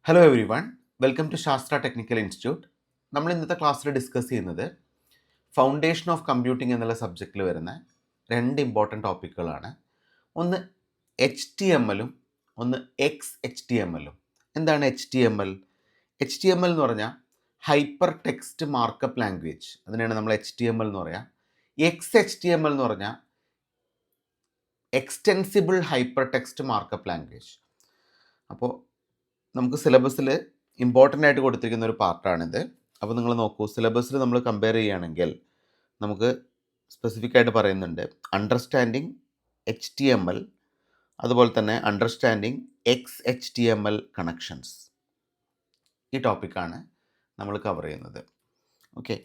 Hello everyone, welcome to Sasthra technical institute. നമ്മൾ ഇന്നത്തെ ക്ലാസ്സിൽ ഡിസ്കസ് ചെയ്യുന്നത് ഫൗണ്ടേഷൻ ഓഫ് കമ്പ്യൂട്ടിംഗ് എന്നുള്ള സബ്ജക്റ്റിൽ വരുന്ന രണ്ട് ഇമ്പോർട്ടൻറ്റ് ടോപ്പിക്കുകളാണ്. ഒന്ന് HTML-ഉം ഒന്ന് XHTML-ഉം. എന്താണ് HTML? HTML എന്ന് പറഞ്ഞാൽ ഹൈപ്പർ ടെക്സ്റ്റ് മാർക്കപ്പ് ലാംഗ്വേജ്, അതിനാണ് നമ്മൾ HTML എന്ന് പറയാം. XHTML എന്ന് പറഞ്ഞാൽ extensible hyper text markup language. അപ്പോൾ നമുക്ക് സിലബസിൽ ഇമ്പോർട്ടൻ്റ് ആയിട്ട് കൊടുത്തിരിക്കുന്ന ഒരു പാർട്ടാണിത്. അപ്പോൾ നിങ്ങൾ നോക്കൂ, സിലബസിൽ നമ്മൾ കമ്പയർ ചെയ്യുകയാണെങ്കിൽ നമുക്ക് സ്പെസിഫിക് ആയിട്ട് പറയുന്നുണ്ട് അണ്ടർസ്റ്റാൻഡിങ് HTML, അതുപോലെ തന്നെ അണ്ടർസ്റ്റാൻഡിങ് XHTML കണക്ഷൻസ്. ഈ ടോപ്പിക്കാണ് നമ്മൾ കവർ ചെയ്യുന്നത്. ഓക്കെ,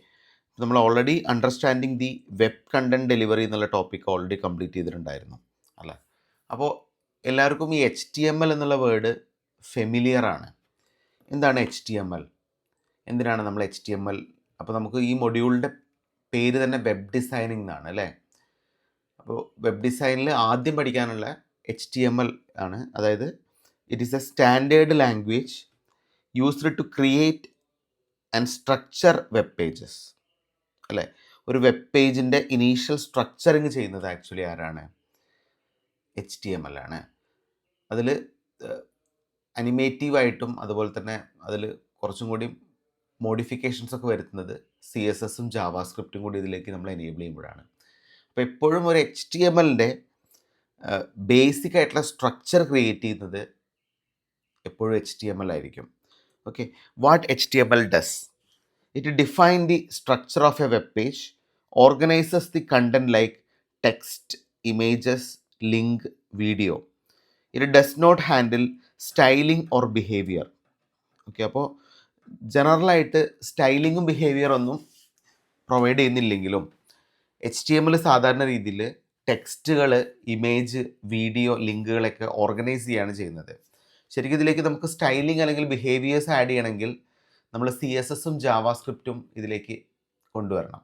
നമ്മൾ already understanding the web content delivery എന്നുള്ള ടോപ്പിക്ക് ഓൾറെഡി കംപ്ലീറ്റ് ചെയ്തിട്ടുണ്ടായിരുന്നു അല്ലേ. അപ്പോൾ എല്ലാവർക്കും ഈ HTML എന്നുള്ള വേർഡ് ഫെമിലിയർ ആണ്. എന്താണ് HTML? എന്തിനാണ് നമ്മൾ HTML? അപ്പോൾ നമുക്ക് ഈ മൊഡ്യൂളിൻ്റെ പേര് തന്നെ വെബ് ഡിസൈനിങ് എന്നാണ് അല്ലേ. അപ്പോൾ വെബ് ഡിസൈനിൽ ആദ്യം പഠിക്കാനുള്ള HTML ആണ്. അതായത് it is a standard language used to create and structure web pages അല്ലേ. ഒരു വെബ് പേജിൻ്റെ ഇനീഷ്യൽ സ്ട്രക്ചറിങ് ചെയ്യുന്നത് ആക്ച്വലി ആരാണ്? HTML ആണ്. അതിൽ അനിമേറ്റീവായിട്ടും അതുപോലെ തന്നെ അതിൽ കുറച്ചും കൂടി മോഡിഫിക്കേഷൻസ് ഒക്കെ വരുത്തുന്നത് CSS-ഉം ജാവാസ്ക്രിപ്റ്റും കൂടി ഇതിലേക്ക് നമ്മൾ എനേബിൾ ചെയ്യുമ്പോഴാണ്. അപ്പോൾ എപ്പോഴും ഒരു HTML-ൻ്റെ ബേസിക് ആയിട്ടുള്ള സ്ട്രക്ചർ ക്രിയേറ്റ് ചെയ്യുന്നത് എപ്പോഴും HTML ആയിരിക്കും. Okay, what HTML does? It define the structure of a web page, organises the content like text, images, link, video. It does not handle styling or behaviour. Okay, അപ്പോൾ ജനറലായിട്ട് സ്റ്റൈലിങ്ങും ബിഹേവിയറൊന്നും provide ചെയ്യുന്നില്ലെങ്കിലും HTML സാധാരണ രീതിയിൽ ടെക്സ്റ്റുകൾ, image, video, ലിങ്കുകളൊക്കെ organise ചെയ്യുകയാണ് ചെയ്യുന്നത്. ശരിക്കും ഇതിലേക്ക് നമുക്ക് സ്റ്റൈലിംഗ് അല്ലെങ്കിൽ ബിഹേവിയേഴ്സ് ആഡ് ചെയ്യണമെങ്കിൽ നമ്മൾ CSS-ഉം ജാവാസ്ക്രിപ്റ്റും ഇതിലേക്ക് കൊണ്ടുവരണം.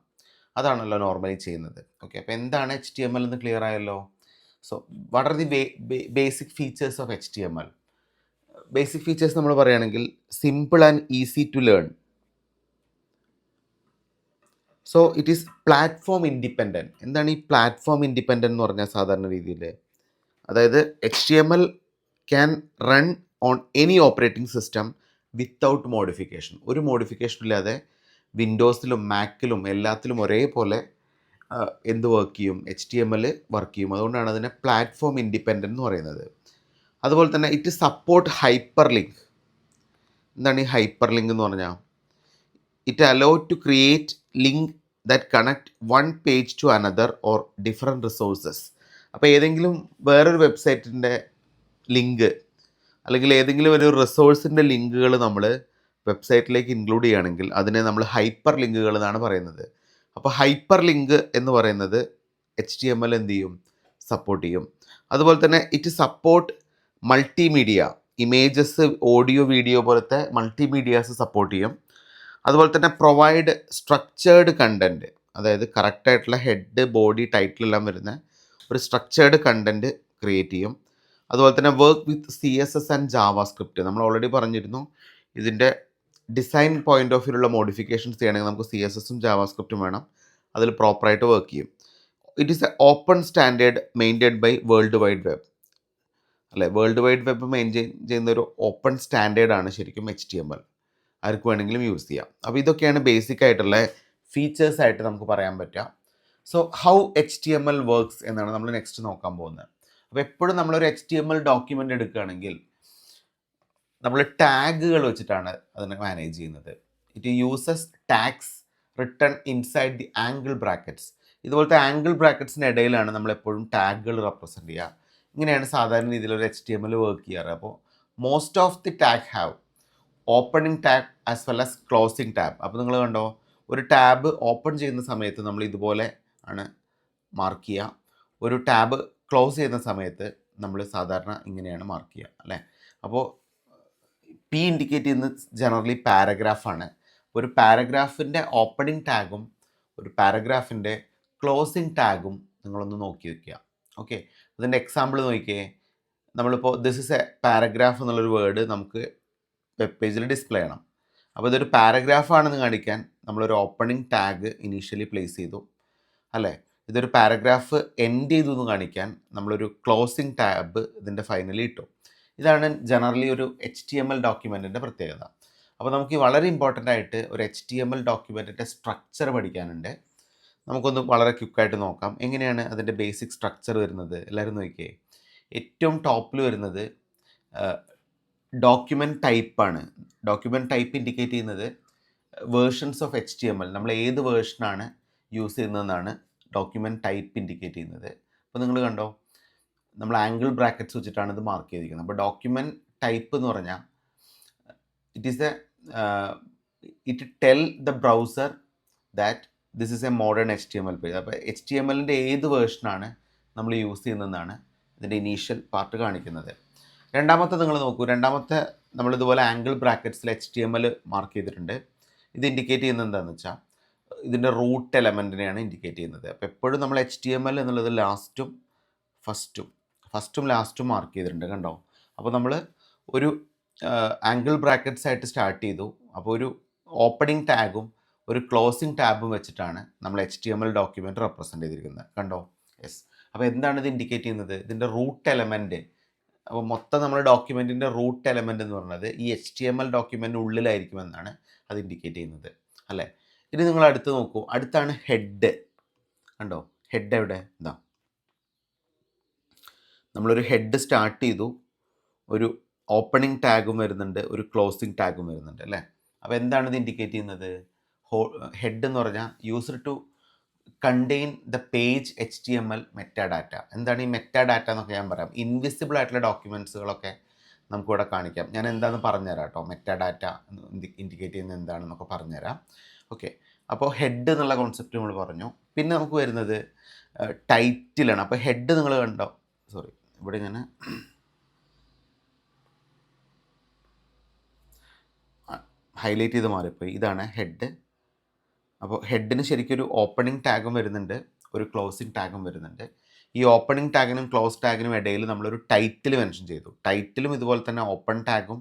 അതാണല്ലോ നോർമലി ചെയ്യുന്നത്. ഓക്കെ, അപ്പോൾ എന്താണ് HTML എന്ന് ക്ലിയർ ആയല്ലോ. So what are the basic features of HTML? Basic features നമ്മൾ പറയുകയാണെങ്കിൽ simple and easy to learn. So it is platform independent. എന്താണ് ഈ പ്ലാറ്റ്ഫോം ഇൻഡിപെൻഡൻറ്റ് എന്ന് പറഞ്ഞാൽ സാധാരണ രീതിയിൽ? അതായത് HTML can run on any operating system without modification. ഒരു മോഡിഫിക്കേഷൻ ഇല്ലാതെ വിൻഡോസിലും മാക്കിലും എല്ലാത്തിലും ഒരേപോലെ എന്ത് വർക്ക് ചെയ്യും? HTML വർക്ക് ചെയ്യും. അതുകൊണ്ടാണ് അതിനെ പ്ലാറ്റ്ഫോം ഇൻഡിപെൻഡൻറ്റ് എന്ന് പറയുന്നത്. അതുപോലെ തന്നെ ഇറ്റ് സപ്പോർട്ട് ഹൈപ്പർ ലിങ്ക്. എന്താണ് ഈ ഹൈപ്പർ ലിങ്ക് എന്ന് പറഞ്ഞാൽ? It allow to create link that connect one page to another or different resources. അപ്പോൾ ഏതെങ്കിലും വേറൊരു വെബ്സൈറ്റിൻ്റെ ലിങ്ക് അല്ലെങ്കിൽ ഏതെങ്കിലും ഒരു റിസോഴ്സിൻ്റെ ലിങ്കുകൾ നമ്മൾ വെബ്സൈറ്റിലേക്ക് ഇൻക്ലൂഡ് ചെയ്യുകയാണെങ്കിൽ അതിനെ നമ്മൾ ഹൈപ്പർ ലിങ്കുകൾ എന്നാണ് പറയുന്നത്. അപ്പോൾ ഹൈപ്പർ ലിങ്ക് എന്ന് പറയുന്നത് HTML എന്ത് ചെയ്യും? സപ്പോർട്ട് ചെയ്യും. അതുപോലെ തന്നെ it support multimedia, images, audio, video പോലത്തെ മൾട്ടിമീഡിയാസ് സപ്പോർട്ട് ചെയ്യും. അതുപോലെ തന്നെ പ്രൊവൈഡ് സ്ട്രക്ചേർഡ് കണ്ടൻറ്റ്, അതായത് കറക്റ്റായിട്ടുള്ള ഹെഡ്, ബോഡി, ടൈറ്റിൽ എല്ലാം വരുന്ന ഒരു സ്ട്രക്ചേർഡ് കണ്ടൻറ്റ് ക്രിയേറ്റ് ചെയ്യും. അതുപോലെ തന്നെ work with CSS and JavaScript. നമ്മൾ ഓൾറെഡി പറഞ്ഞിരുന്നു ഇതിൻ്റെ ഡിസൈൻ പോയിൻ്റ് ഓഫ് വ്യൂലുള്ള മോഡിഫിക്കേഷൻസ് ചെയ്യണമെങ്കിൽ നമുക്ക് CSS-ഉം ജാവാസ്ക്രിപ്റ്റും വേണം. അതിൽ പ്രോപ്പറായിട്ട് വർക്ക് ചെയ്യും. It is a open standard maintained by world wide web അല്ലേ. വേൾഡ് വൈഡ് വെബ് മെയിൻറ്റെയിൻ ചെയ്യുന്ന ഒരു ഓപ്പൺ സ്റ്റാൻഡേർഡാണ് ശരിക്കും HTML. ആർക്ക് വേണമെങ്കിലും യൂസ് ചെയ്യാം. അപ്പോൾ ഇതൊക്കെയാണ് ബേസിക് ആയിട്ടുള്ള ഫീച്ചേഴ്സ് ആയിട്ട് നമുക്ക് പറയാൻ പറ്റുക. സോ ഹൗ HTML വർക്ക്സ് എന്നാണ് നമ്മൾ നെക്സ്റ്റ് നോക്കാൻ പോകുന്നത്. അപ്പോൾ എപ്പോഴും നമ്മളൊരു HTML ഡോക്യുമെൻ്റ് എടുക്കുകയാണെങ്കിൽ നമ്മൾ ടാഗുകൾ വെച്ചിട്ടാണ് അതിനെ മാനേജ് ചെയ്യുന്നത്. It uses tags written inside the angle brackets. ഇതുപോലത്തെ ആംഗിൾ ബ്രാക്കറ്റ്സിന് ഇടയിലാണ് നമ്മളെപ്പോഴും ടാഗുകൾ റെപ്രസെൻറ്റ് ചെയ്യുക. ഇങ്ങനെയാണ് സാധാരണ രീതിയിലൊരു HTML വർക്ക് ചെയ്യാറ്. അപ്പോൾ most of the tag have opening tab as well as closing tab. അപ്പോൾ നിങ്ങൾ കണ്ടോ, ഒരു ടാബ് ഓപ്പൺ ചെയ്യുന്ന സമയത്ത് നമ്മൾ ഇതുപോലെ ആണ് മാർക്ക് ചെയ്യുക. ഒരു ടാബ് ക്ലോസ് ചെയ്യുന്ന സമയത്ത് നമ്മൾ സാധാരണ ഇങ്ങനെയാണ് മാർക്ക് ചെയ്യുക അല്ലേ. അപ്പോൾ P ഇൻഡിക്കേറ്റ് ചെയ്യുന്നത് ജനറലി പാരഗ്രാഫാണ്. ഒരു പാരഗ്രാഫിൻ്റെ ഓപ്പണിംഗ് ടാഗും ഒരു പാരഗ്രാഫിൻ്റെ ക്ലോസിംഗ് ടാഗും നിങ്ങളൊന്ന് നോക്കി വയ്ക്കുക. ഓക്കെ, അതിൻ്റെ എക്സാമ്പിൾ നോക്കിയേ. നമ്മളിപ്പോൾ ദിസ് ഇസ് എ പാരഗ്രാഫ് എന്നുള്ളൊരു വേർഡ് നമുക്ക് വെബ് പേജിൽ ഡിസ്പ്ലേ ചെയ്യണം. അപ്പോൾ ഇതൊരു പാരഗ്രാഫാണെന്ന് കാണിക്കാൻ നമ്മളൊരു ഓപ്പണിംഗ് ടാഗ് ഇനീഷ്യലി പ്ലേസ് ചെയ്തു, അല്ലേ? ഇതൊരു പാരഗ്രാഫ് എൻഡ് ചെയ്തു എന്ന് കാണിക്കാൻ നമ്മളൊരു ക്ലോസിംഗ് ടാബ് ഇതിൻ്റെ ഫൈനലി ഇട്ടു. ഇതാണ് ജനറലി ഒരു HTML ഡോക്യുമെൻറ്റിൻ്റെ പ്രത്യേകത. അപ്പോൾ നമുക്ക് വളരെ ഇമ്പോർട്ടൻ്റ് ആയിട്ട് ഒരു HTML ഡോക്യുമെൻറ്റിൻ്റെ സ്ട്രക്ചർ പഠിക്കാനുണ്ട്. നമുക്കൊന്ന് വളരെ ക്വിക്കായിട്ട് നോക്കാം എങ്ങനെയാണ് അതിൻ്റെ ബേസിക് സ്ട്രക്ചർ വരുന്നത്. എല്ലാവരും നോക്കിയേ, ഏറ്റവും ടോപ്പിൽ വരുന്നത് ഡോക്യുമെൻറ്റ് ടൈപ്പാണ്. ഡോക്യുമെൻറ്റ് ടൈപ്പ് ഇൻഡിക്കേറ്റ് ചെയ്യുന്നത് വേർഷൻസ് ഓഫ് HTML, നമ്മൾ ഏത് വേർഷനാണ് യൂസ് ചെയ്യുന്നതെന്നാണ് ഡോക്യുമെൻറ്റ് ടൈപ്പ് ഇൻഡിക്കേറ്റ് ചെയ്യുന്നത്. അപ്പോൾ നിങ്ങൾ കണ്ടോ, നമ്മൾ ആംഗിൾ ബ്രാക്കറ്റ്സ് വെച്ചിട്ടാണ് ഇത് മാർക്ക് ചെയ്തിരിക്കുന്നത്. അപ്പോൾ ഡോക്യുമെൻറ്റ് ടൈപ്പ് എന്ന് പറഞ്ഞാൽ it tell the browser that this is A modern HTML page. അപ്പോൾ HTMLൻ്റെ ഏത് വേർഷനാണ് നമ്മൾ യൂസ് ചെയ്യുന്നതെന്നാണ് ഇതിൻ്റെ ഇനീഷ്യൽ പാർട്ട് കാണിക്കുന്നത്. രണ്ടാമത്തെ നിങ്ങൾ നോക്കൂ, രണ്ടാമത്തെ നമ്മളിതുപോലെ ആംഗിൾ ബ്രാക്കറ്റ്സിൽ HTML മാർക്ക് ചെയ്തിട്ടുണ്ട്. ഇത് ഇൻഡിക്കേറ്റ് ചെയ്യുന്നത് എന്താണെന്ന് വെച്ചാൽ ഇതിൻ്റെ റൂട്ട് എലമെൻറ്റിനെയാണ് ഇൻഡിക്കേറ്റ് ചെയ്യുന്നത്. അപ്പോൾ എപ്പോഴും നമ്മൾ HTML എന്നുള്ളത് ഫസ്റ്റും ലാസ്റ്റും മാർക്ക് ചെയ്തിട്ടുണ്ട്, കണ്ടോ? അപ്പോൾ നമ്മൾ ഒരു ആംഗിൾ ബ്രാക്കറ്റ്സ് ആയിട്ട് സ്റ്റാർട്ട് ചെയ്തു. അപ്പോൾ ഒരു ഓപ്പണിംഗ് ടാഗും ഒരു ക്ലോസിംഗ് ടാബും വെച്ചിട്ടാണ് നമ്മൾ HTML ഡോക്യുമെൻറ്റ് റെപ്രസെൻ്റ് ചെയ്തിരിക്കുന്നത്, കണ്ടോ? യെസ്. അപ്പോൾ എന്താണ് ഇത് ഇൻഡിക്കേറ്റ് ചെയ്യുന്നത്? ഇതിൻ്റെ റൂട്ട് എലമെൻറ്റ്. അപ്പോൾ മൊത്തം നമ്മുടെ ഡോക്യുമെൻറ്റിൻ്റെ റൂട്ട് എലമെൻറ്റ് എന്ന് പറയുന്നത് ഈ HTML ഡോക്യുമെൻറ്റിന് ഉള്ളിലായിരിക്കുമെന്നാണ് അത് ഇൻഡിക്കേറ്റ് ചെയ്യുന്നത്, അല്ലേ? ഇനി നിങ്ങൾ അടുത്ത് നോക്കൂ, അടുത്താണ് ഹെഡ്. കണ്ടോ ഹെഡ് എവിടെ? ഇതാ, നമ്മളൊരു ഹെഡ് സ്റ്റാർട്ട് ചെയ്തു, ഒരു ഓപ്പണിംഗ് ടാഗും വരുന്നുണ്ട്, ഒരു ക്ലോസിംഗ് ടാഗും വരുന്നുണ്ട്, അല്ലേ? അപ്പോൾ എന്താണ് ഇത് ഇൻഡിക്കേറ്റ് ചെയ്യുന്നത്? ഹെഡ് എന്ന് പറഞ്ഞാൽ user to contain the page HTML metadata. എന്താണ് ഈ മെറ്റാഡാറ്റ എന്നൊക്കെ ഞാൻ പറയാം. ഇൻവിസിബിൾ ആയിട്ടുള്ള ഡോക്യുമെൻറ്റ്സുകളൊക്കെ നമുക്കിവിടെ കാണിക്കാം. ഞാൻ എന്താണെന്ന് പറഞ്ഞുതരാം കേട്ടോ. മെറ്റാഡാറ്റ ഇൻഡിക്കേറ്റ് ചെയ്യുന്നത് എന്താണെന്നൊക്കെ പറഞ്ഞുതരാം. ഓക്കെ, അപ്പോൾ ഹെഡ് എന്നുള്ള കോൺസെപ്റ്റ് നമ്മൾ പറഞ്ഞു. പിന്നെ നമുക്ക് വരുന്നത് ടൈറ്റിലാണ്. അപ്പോൾ ഹെഡ് നിങ്ങൾ കണ്ടോ, സോറി ഇവിടെ ഞാൻ ഹൈലൈറ്റ് ചെയ്ത് മാറിപ്പോയി. ഇതാണ് ഹെഡ്. അപ്പോൾ ഹെഡിന് ശരിക്കും ഒരു ഓപ്പണിംഗ് ടാഗും വരുന്നുണ്ട്, ഒരു ക്ലോസിംഗ് ടാഗും വരുന്നുണ്ട്. ഈ ഓപ്പണിംഗ് ടാഗിനും ക്ലോസ് ടാഗിനും ഇടയിൽ നമ്മളൊരു ടൈറ്റിൽ മെൻഷൻ ചെയ്തു. ടൈറ്റിലും ഇതുപോലെ തന്നെ ഓപ്പൺ ടാഗും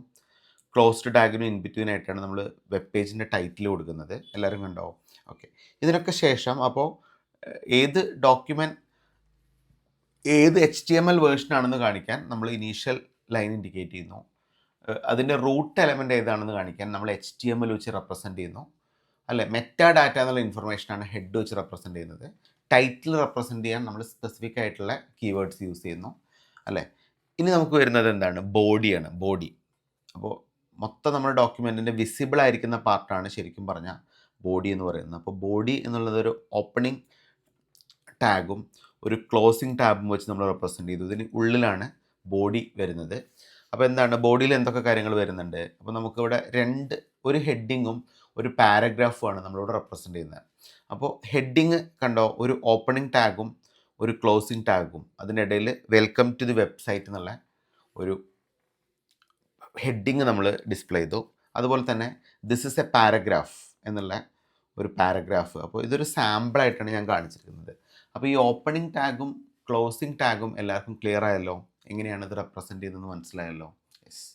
ക്ലോസ്ഡ് ടാഗിനും ഇൻ ബിറ്റ്വീൻ ആയിട്ടാണ് നമ്മൾ വെബ് പേജിൻ്റെ ടൈറ്റിൽ കൊടുക്കുന്നത്. എല്ലാവരും കണ്ടോ? ഓക്കെ. ഇതിനൊക്കെ ശേഷം അപ്പോൾ ഏത് HTML വേർഷനാണെന്ന് കാണിക്കാൻ നമ്മൾ ഇനീഷ്യൽ ലൈൻ ഇൻഡിക്കേറ്റ് ചെയ്യുന്നു. അതിൻ്റെ റൂട്ട് എലമെൻ്റ് ഏതാണെന്ന് കാണിക്കാൻ നമ്മൾ HTML വെച്ച് റെപ്രസെൻ്റ് ചെയ്യുന്നു, അല്ലേ? മെറ്റാഡാറ്റ എന്നുള്ള ഇൻഫർമേഷനാണ് ഹെഡ് വെച്ച് റെപ്രസെൻ്റ് ചെയ്യുന്നത്. ടൈറ്റിൽ റെപ്രസെൻ്റ് ചെയ്യാൻ നമ്മൾ സ്പെസിഫിക് ആയിട്ടുള്ള കീവേഡ്സ് യൂസ് ചെയ്യുന്നു, അല്ലേ? ഇനി നമുക്ക് വരുന്നത് എന്താണ്? ബോഡിയാണ്. ബോഡി. അപ്പോൾ മൊത്തം നമ്മുടെ ഡോക്യുമെൻറ്റിൻ്റെ വിസിബിൾ ആയിരിക്കുന്ന പാർട്ടാണ് ശരിക്കും പറഞ്ഞാൽ ബോഡി എന്ന് പറയുന്നത്. അപ്പോൾ ബോഡി എന്നുള്ളത് ഒരു ഓപ്പണിംഗ് ടാഗും ഒരു ക്ലോസിംഗ് ടാബും വെച്ച് നമ്മൾ റെപ്രസെൻ്റ് ചെയ്തു. ഇതിന് ഉള്ളിലാണ് ബോഡി വരുന്നത്. അപ്പോൾ എന്താണ് ബോഡിയിൽ എന്തൊക്കെ കാര്യങ്ങൾ വരുന്നുണ്ട്? അപ്പോൾ നമുക്കിവിടെ ഒരു ഹെഡിങ്ങും ഒരു പാരഗ്രാഫുമാണ് നമ്മളിവിടെ റെപ്രസെൻ്റ് ചെയ്യുന്നത്. അപ്പോൾ ഹെഡിങ് കണ്ടോ, ഒരു ഓപ്പണിംഗ് ടാഗും ഒരു ക്ലോസിംഗ് ടാഗും, അതിനിടയിൽ വെൽക്കം ടു ദി വെബ്സൈറ്റ് എന്നുള്ള ഒരു ഹെഡിങ് നമ്മൾ ഡിസ്പ്ലേ ചെയ്തു. അതുപോലെ തന്നെ ദിസ് ഇസ് എ പാരഗ്രാഫ് എന്നുള്ള ഒരു പാരഗ്രാഫ്. അപ്പോൾ ഇതൊരു സാമ്പിളായിട്ടാണ് ഞാൻ കാണിച്ചിരിക്കുന്നത്. അപ്പോൾ ഈ ഓപ്പണിംഗ് ടാഗും ക്ലോസിംഗ് ടാഗും എല്ലാവർക്കും ക്ലിയർ ആയല്ലോ? എങ്ങനെയാണ് ഇത് റെപ്രസെൻ്റ് ചെയ്യുന്നത് മനസ്സിലായല്ലോ? യെസ്.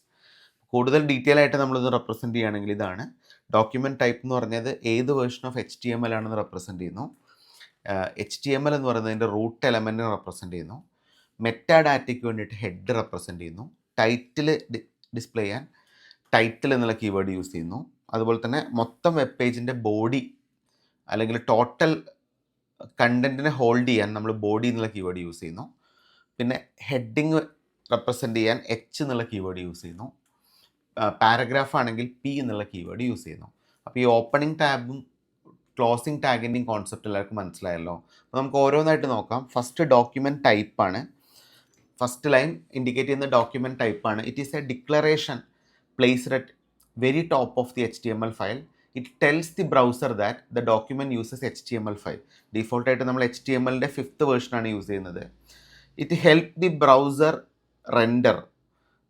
കൂടുതൽ ഡീറ്റെയിൽ ആയിട്ട് നമ്മളിത് റെപ്രസെൻ്റ് ചെയ്യുകയാണെങ്കിൽ ഇതാണ് ഡോക്യുമെൻറ്റ് ടൈപ്പ് എന്ന് പറഞ്ഞത് ഏത് വേർഷൻ ഓഫ് HTML ആണെന്ന് റെപ്രസെൻ്റ് ചെയ്യുന്നു. HTML എന്ന് പറയുന്നതിൻ്റെ റൂട്ട് എലമെൻറ്റിനെ റെപ്രസെൻ്റ് ചെയ്യുന്നു. മെറ്റാഡാറ്റയ്ക്ക് വേണ്ടിയിട്ട് ഹെഡ് റെപ്രസെൻ്റ് ചെയ്യുന്നു. ടൈറ്റിൽ ഡിസ്പ്ലേ ചെയ്യാൻ ടൈറ്റിൽ എന്നുള്ള കീവേഡ് യൂസ് ചെയ്യുന്നു. അതുപോലെ തന്നെ മൊത്തം വെബ് പേജിൻ്റെ ബോഡി അല്ലെങ്കിൽ ടോട്ടൽ കണ്ടൻറ്റിനെ ഹോൾഡ് ചെയ്യാൻ നമ്മൾ ബോഡി എന്നുള്ള കീവേഡ് യൂസ് ചെയ്യുന്നു. പിന്നെ ഹെഡിങ് റെപ്രസെൻ്റ് ചെയ്യാൻ H എന്നുള്ള കീവേഡ് യൂസ് ചെയ്യുന്നു. പാരഗ്രാഫ് ആണെങ്കിൽ P എന്നുള്ള കീവേഡ് യൂസ് ചെയ്യുന്നു. അപ്പോൾ ഈ ഓപ്പണിംഗ് ടാബും ക്ലോസിംഗ് ടാഗിൻ്റെയും കോൺസെപ്റ്റ് എല്ലാവർക്കും മനസ്സിലായല്ലോ? അപ്പോൾ നമുക്ക് ഓരോന്നായിട്ട് നോക്കാം. ഫസ്റ്റ് ഡോക്യുമെൻറ്റ് ടൈപ്പാണ്. ഫസ്റ്റ് ലൈൻ ഇൻഡിക്കേറ്റ് ചെയ്യുന്ന ഡോക്യുമെൻറ്റ് ടൈപ്പാണ്. It is a declaration placed at very top of the HTML file. It tells the browser that the document uses HTML file. ഡിഫോൾട്ടായിട്ട് നമ്മൾ HTMLൻ്റെ 5th വേർഷനാണ് യൂസ് ചെയ്യുന്നത്. It help the browser render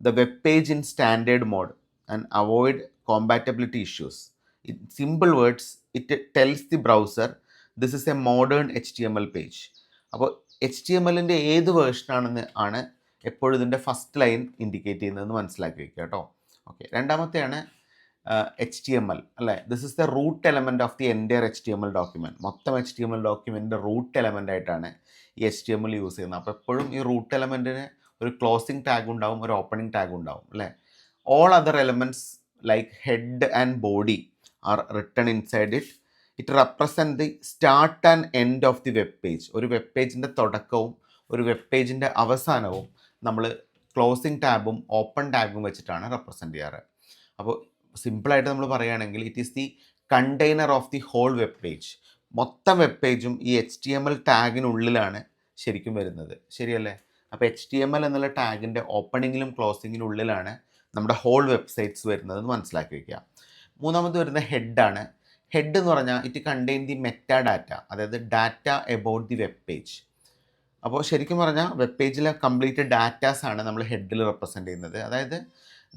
the web page in standard mode and avoid compatibility issues. In simple words, it tells the browser this is a modern HTML page. അപ്പോൾ HTMLൻ്റെ ഏത് വേർഷനാണെന്ന് ആണ് എപ്പോഴും ഇതിൻ്റെ ഫസ്റ്റ് ലൈൻ ഇൻഡിക്കേറ്റ് ചെയ്യുന്നതെന്ന് മനസ്സിലാക്കി വയ്ക്കുക കേട്ടോ. Okay, രണ്ടാമത്തെയാണ് HTML അല്ലേ. This is the root element of the entire HTML document. മൊത്തം HTML ഡോക്യുമെൻറ്റിൻ്റെ റൂട്ട് എലമെൻ്റ് ആയിട്ടാണ് ഈ HTML യൂസ് ചെയ്യുന്നത്. അപ്പോൾ എപ്പോഴും ഈ റൂട്ട് എലമെൻറ്റിന് ഒരു ക്ലോസിംഗ് ടാഗ് ഉണ്ടാവും, ഒരു ഓപ്പണിംഗ് ടാഗ് ഉണ്ടാവും അല്ലേ. All other elements like head and body R written inside it. It represent the start and end of the web page. ഒരു വെബ് പേജിൻ്റെ തുടക്കവും ഒരു വെബ് പേജിൻ്റെ അവസാനവും നമ്മൾ ക്ലോസിംഗ് ടാബും ഓപ്പൺ ടാഗും വെച്ചിട്ടാണ് റെപ്രസെൻറ്റ് ചെയ്യാറ്. അപ്പോൾ സിമ്പിളായിട്ട് നമ്മൾ പറയുകയാണെങ്കിൽ it is the container of the whole web page. മൊത്തം വെബ് പേജും ഈ HTML ടാഗിനുള്ളിലാണ് ശരിക്കും വരുന്നത്, ശരിയല്ലേ. അപ്പോൾ HTML എന്നുള്ള ടാഗിൻ്റെ ഓപ്പണിങ്ങിലും ക്ലോസിങ്ങിലും ഉള്ളിലാണ് നമ്മുടെ ഹോൾ വെബ്സൈറ്റ്സ് വരുന്നതെന്ന് മനസ്സിലാക്കി വയ്ക്കുക. മൂന്നാമത് വരുന്ന ഹെഡാണ്. ഹെഡ് എന്ന് പറഞ്ഞാൽ it contain the meta data, അതായത് data about the web page. അപ്പോൾ ശരിക്കും പറഞ്ഞാൽ വെബ് പേജിലെ കംപ്ലീറ്റ് ഡാറ്റാസാണ് നമ്മൾ ഹെഡിൽ റെപ്രസെൻറ്റ് ചെയ്യുന്നത്. അതായത്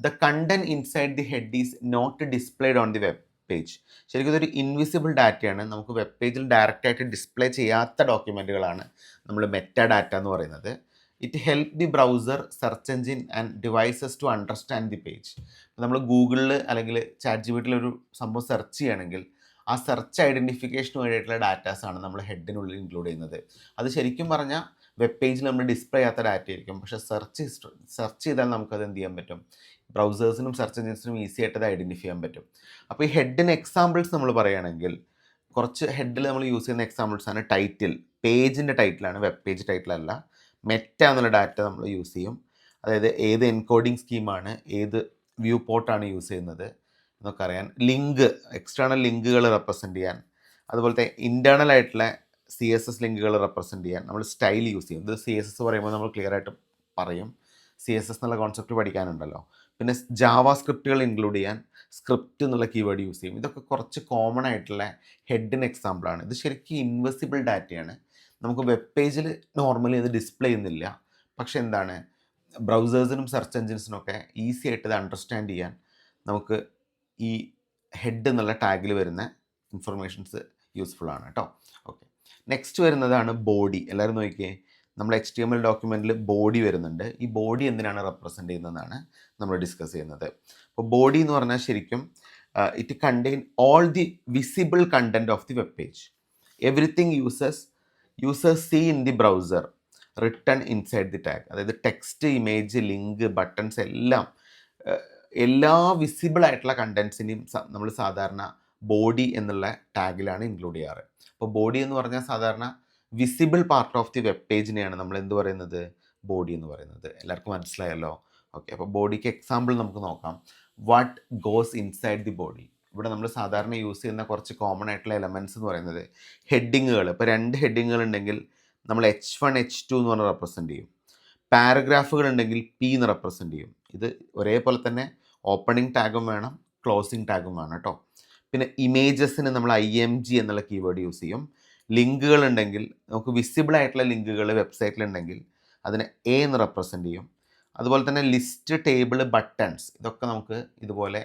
the content inside the head is not displayed on the web page. ശരിക്കും ഇതൊരു ഇൻവിസിബിൾ ഡാറ്റയാണ്. നമുക്ക് വെബ് പേജിൽ ഡയറക്റ്റായിട്ട് ഡിസ്പ്ലേ ചെയ്യാത്ത ഡോക്യുമെൻറ്റുകളാണ് നമ്മൾ മെറ്റാ ഡാറ്റ എന്ന് പറയുന്നത്. It help the browser, search engine and devices to understand the page. നമ്മൾ ഗൂഗിളിൽ അല്ലെങ്കിൽ ChatGPT ഒരു സംഭവം സെർച്ച് ചെയ്യുകയാണെങ്കിൽ ആ സെർച്ച് ഐഡൻറ്റിഫിക്കേഷന് വേണ്ടിയിട്ടുള്ള ഡാറ്റാസാണ് നമ്മൾ ഹെഡിനുള്ളിൽ ഇൻക്ലൂഡ് ചെയ്യുന്നത്. അത് ശരിക്കും പറഞ്ഞാൽ വെബ് പേജിൽ നമ്മൾ ഡിസ്പ്ലേ ചെയ്യാത്ത ഡാറ്റ ആയിരിക്കും, പക്ഷേ സെർച്ച് ചെയ്താൽ നമുക്കത് എന്ത് ചെയ്യാൻ പറ്റും, ബ്രൗസേഴ്സിനും സെർച്ച് എഞ്ചിൻസിനും ഈസി ആയിട്ട് അത് ഐഡൻറ്റിഫൈ ചെയ്യാൻ പറ്റും. അപ്പോൾ ഈ ഹെഡിന് എക്സാമ്പിൾസ് നമ്മൾ പറയുകയാണെങ്കിൽ കുറച്ച് ഹെഡിൽ നമ്മൾ യൂസ് ചെയ്യുന്ന എക്സാമ്പിൾസാണ് ടൈറ്റിൽ. പേജിൻ്റെ ടൈറ്റിലാണ്, വെബ് പേജ് ടൈറ്റിലല്ല. മെറ്റ എന്നുള്ള ഡാറ്റ നമ്മൾ യൂസ് ചെയ്യും, അതായത് ഏത് എൻകോഡിങ് സ്കീമാണ്, ഏത് വ്യൂ പോർട്ടാണ് യൂസ് ചെയ്യുന്നത് എന്നൊക്കെ അറിയാൻ. ലിങ്ക്, എക്സ്റ്റേണൽ ലിങ്കുകൾ റെപ്രസെൻറ്റ് ചെയ്യാൻ, അതുപോലത്തെ ഇൻറ്റേർണൽ ആയിട്ടുള്ള CSS ലിങ്കുകൾ റെപ്രസെൻറ്റ് ചെയ്യാൻ നമ്മൾ സ്റ്റൈൽ യൂസ് ചെയ്യും. ഇത് CSS പറയുമ്പോൾ നമ്മൾ ക്ലിയർ ആയിട്ട് പറയും. CSS എന്നുള്ള കോൺസെപ്റ്റ് പഠിക്കാനുണ്ടല്ലോ. പിന്നെ ജാവാ സ്ക്രിപ്റ്റുകൾ ഇൻക്ലൂഡ് ചെയ്യാൻ സ്ക്രിപ്റ്റ് എന്നുള്ള കീവേഡ് യൂസ് ചെയ്യും. ഇതൊക്കെ കുറച്ച് കോമൺ ആയിട്ടുള്ള ഹെഡിന് എക്സാമ്പിളാണ്. ഇത് ശരിക്കും ഇൻവിസിബിൾ ഡാറ്റയാണ്. നമുക്ക് വെബ് പേജിൽ നോർമലി ഇത് ഡിസ്പ്ലേ ചെയ്യുന്നില്ല, പക്ഷേ എന്താണ്, ബ്രൗസേഴ്സിനും സെർച്ച് എഞ്ചിൻസിനൊക്കെ ഈസി ആയിട്ട് ഇത് അണ്ടർസ്റ്റാൻഡ് ചെയ്യാൻ നമുക്ക് ഈ ഹെഡ് എന്നുള്ള ടാഗിൽ വരുന്ന ഇൻഫർമേഷൻസ് യൂസ്ഫുൾ ആണ് കേട്ടോ. ഓക്കെ, നെക്സ്റ്റ് വരുന്നതാണ് ബോഡി. എല്ലാവരും നോക്കിയേ, നമ്മൾ HTML ഡോക്യുമെൻറ്റിൽ ബോഡി വരുന്നുണ്ട്. ഈ ബോഡി എന്തിനാണ് റെപ്രസെൻറ്റ് ചെയ്യുന്നതെന്നാണ് നമ്മൾ ഡിസ്കസ് ചെയ്യുന്നത്. അപ്പോൾ ബോഡി എന്ന് പറഞ്ഞാൽ ശരിക്കും it contain all the visible content of the web page. Everything users see in the browser written inside the tag. അതായത് ടെക്സ്റ്റ്, ഇമേജ്, ലിങ്ക്, ബട്ടൺസ് എല്ലാം, എല്ലാ വിസിബിൾ ആയിട്ടുള്ള കണ്ടൻസിനെയും നമ്മൾ സാധാരണ ബോഡി എന്നുള്ള ടാഗിലാണ് ഇൻക്ലൂഡ് ചെയ്യാറ്. അപ്പോൾ ബോഡി എന്ന് പറഞ്ഞാൽ സാധാരണ visible part of the web പേജിനെയാണ് നമ്മൾ എന്ത് പറയുന്നത്, ബോഡി എന്ന് പറയുന്നത്. എല്ലാവർക്കും മനസ്സിലായല്ലോ. ഓക്കെ, അപ്പോൾ ബോഡിക്ക് എക്സാമ്പിൾ നമുക്ക് നോക്കാം. What goes inside the body. ഇവിടെ നമ്മൾ സാധാരണ യൂസ് ചെയ്യുന്ന കുറച്ച് കോമൺ ആയിട്ടുള്ള എലമെൻറ്റ്സ് എന്ന് പറയുന്നത് ഹെഡിങ്ങുകൾ. ഇപ്പോൾ 2 ഹെഡിങ്ങുകൾ ഉണ്ടെങ്കിൽ നമ്മൾ H1 H2 എന്ന് പറഞ്ഞ് റെപ്രസെൻറ്റ് ചെയ്യും. പാരഗ്രാഫുകൾ ഉണ്ടെങ്കിൽ P എന്ന് റെപ്രസെൻറ്റ് ചെയ്യും. ഇത് ഒരേപോലെ തന്നെ ഓപ്പണിംഗ് ടാഗും വേണം, ക്ലോസിംഗ് ടാഗും വേണം കേട്ടോ. പിന്നെ ഇമേജസിന് നമ്മൾ IMG എന്നുള്ള കീവേഡ് യൂസ് ചെയ്യും. ലിങ്കുകൾ ഉണ്ടെങ്കിൽ, നമുക്ക് വിസിബിൾ ആയിട്ടുള്ള ലിങ്കുകൾ വെബ്സൈറ്റിലുണ്ടെങ്കിൽ അതിനെ A എന്ന് റെപ്രസെൻറ്റ് ചെയ്യും. അതുപോലെ തന്നെ ലിസ്റ്റ്, ടേബിൾ, ബട്ടൺസ്, ഇതൊക്കെ നമുക്ക് ഇതുപോലെ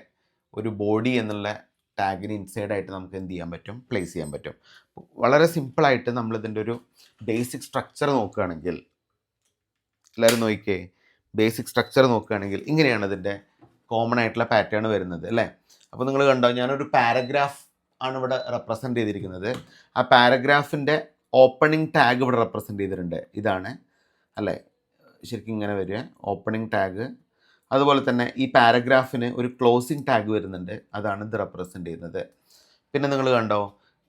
ഒരു ബോഡി എന്നുള്ള ടാഗിന് ഇൻസൈഡായിട്ട് നമുക്ക് എന്ത് ചെയ്യാൻ പറ്റും, പ്ലേസ് ചെയ്യാൻ പറ്റും. വളരെ സിമ്പിളായിട്ട് നമ്മളിതിൻ്റെ ഒരു ബേസിക് സ്ട്രക്ചർ നോക്കുകയാണെങ്കിൽ, എല്ലാവരും നോക്കിക്കേ, ബേസിക് സ്ട്രക്ചർ നോക്കുകയാണെങ്കിൽ ഇങ്ങനെയാണ് ഇതിൻ്റെ കോമൺ ആയിട്ടുള്ള പാറ്റേൺ വരുന്നത് അല്ലേ. അപ്പോൾ നിങ്ങൾ കണ്ടോ, ഞാനൊരു പാരഗ്രാഫ് ആണ് ഇവിടെ റെപ്രസെൻറ്റ് ചെയ്തിരിക്കുന്നത്. ആ പാരഗ്രാഫിൻ്റെ ഓപ്പണിംഗ് ടാഗ് ഇവിടെ റെപ്രസെൻറ്റ് ചെയ്തിട്ടുണ്ട്. ഇതാണ് അല്ലേ, ശരിക്കും ഇങ്ങനെ വരിക ഓപ്പണിംഗ് ടാഗ്. അതുപോലെ തന്നെ ഈ പാരഗ്രാഫിന് ഒരു ക്ലോസിംഗ് ടാഗ് വരുന്നുണ്ട്, അതാണ് ഇത് റെപ്രസെൻറ്റ് ചെയ്യുന്നത്. പിന്നെ നിങ്ങൾ കണ്ടോ,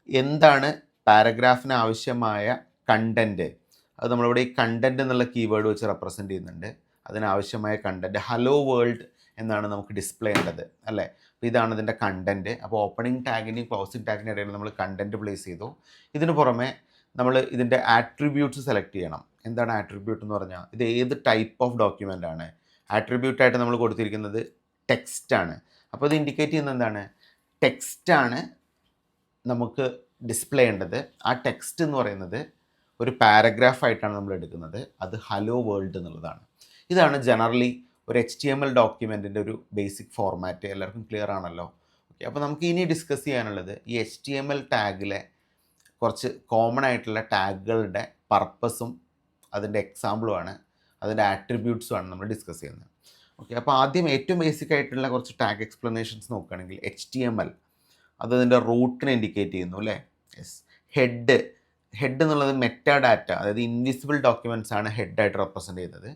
എന്താണ് പാരഗ്രാഫിന് ആവശ്യമായ കണ്ടൻറ്റ്, അത് നമ്മളിവിടെ ഈ കണ്ടൻറ്റ് എന്നുള്ള കീവേഡ് വെച്ച് റെപ്രസെൻറ്റ് ചെയ്യുന്നുണ്ട്. അതിനാവശ്യമായ കണ്ടൻറ്റ് ഹലോ വേൾഡ് എന്നാണ് നമുക്ക് ഡിസ്പ്ലേ ചെയ്യേണ്ടത് അല്ലേ. അപ്പോൾ ഇതാണ് ഇതിൻ്റെ കണ്ടൻറ്റ്. അപ്പോൾ ഓപ്പണിംഗ് ടാഗിൻ്റെയും ക്ലോസിംഗ് ടാഗിൻ്റെ ഇടയിൽ നമ്മൾ കണ്ടൻറ്റ് പ്ലേസ് ചെയ്തു. ഇതിന് പുറമെ നമ്മൾ ഇതിൻ്റെ ആട്രിബ്യൂട്ട്സ് സെലക്ട് ചെയ്യണം. എന്താണ് ആട്രിബ്യൂട്ട് എന്ന് പറഞ്ഞാൽ, ഇത് ഏത് ടൈപ്പ് ഓഫ് ഡോക്യുമെൻ്റ് ആണ്. ആട്രിബ്യൂട്ടായിട്ട് നമ്മൾ കൊടുത്തിരിക്കുന്നത് ടെക്സ്റ്റാണ്. അപ്പോൾ ഇത് ഇൻഡിക്കേറ്റ് ചെയ്യുന്നത് എന്താണ്, ടെക്സ്റ്റാണ് നമുക്ക് ഡിസ്പ്ലേ ചെയ്യേണ്ടത്. ആ ടെക്സ്റ്റ് എന്ന് പറയുന്നത് ഒരു പാരഗ്രാഫായിട്ടാണ് നമ്മൾ എടുക്കുന്നത്. അത് ഹലോ വേൾഡ് എന്നുള്ളതാണ്. ഇതാണ് ജനറലി ഒരു HTML ഡോക്യുമെൻറ്റിൻ്റെ ഒരു ബേസിക് ഫോർമാറ്റ്. എല്ലാവർക്കും ക്ലിയർ ആണല്ലോ. ഓക്കെ, അപ്പോൾ നമുക്ക് ഇനി ഡിസ്കസ് ചെയ്യാനുള്ളത് ഈ HTML ടാഗിലെ കുറച്ച് കോമൺ ആയിട്ടുള്ള ടാഗുകളുടെ പർപ്പസും അതിൻ്റെ എക്സാമ്പിളുമാണ്, അതിൻ്റെ ആട്രിബ്യൂട്ട്സുമാണ് നമ്മൾ ഡിസ്കസ് ചെയ്യുന്നത്. ഓക്കെ, അപ്പോൾ ആദ്യം ഏറ്റവും ബേസിക് ആയിട്ടുള്ള കുറച്ച് ടാഗ് എക്സ്പ്ലനേഷൻസ് നോക്കുകയാണെങ്കിൽ HTML അത് അതിൻ്റെ റൂട്ടിനെ ഇൻഡിക്കേറ്റ് ചെയ്യുന്നു അല്ലേ. യെസ്. ഹെഡ് എന്നുള്ളത് മെറ്റാ ഡാറ്റ, അതായത് ഇൻവിസിബിൾ ഡോക്യുമെൻറ്റ്സ് ആണ് ഹെഡായിട്ട് റെപ്രസെൻറ്റ് ചെയ്യുന്നത്.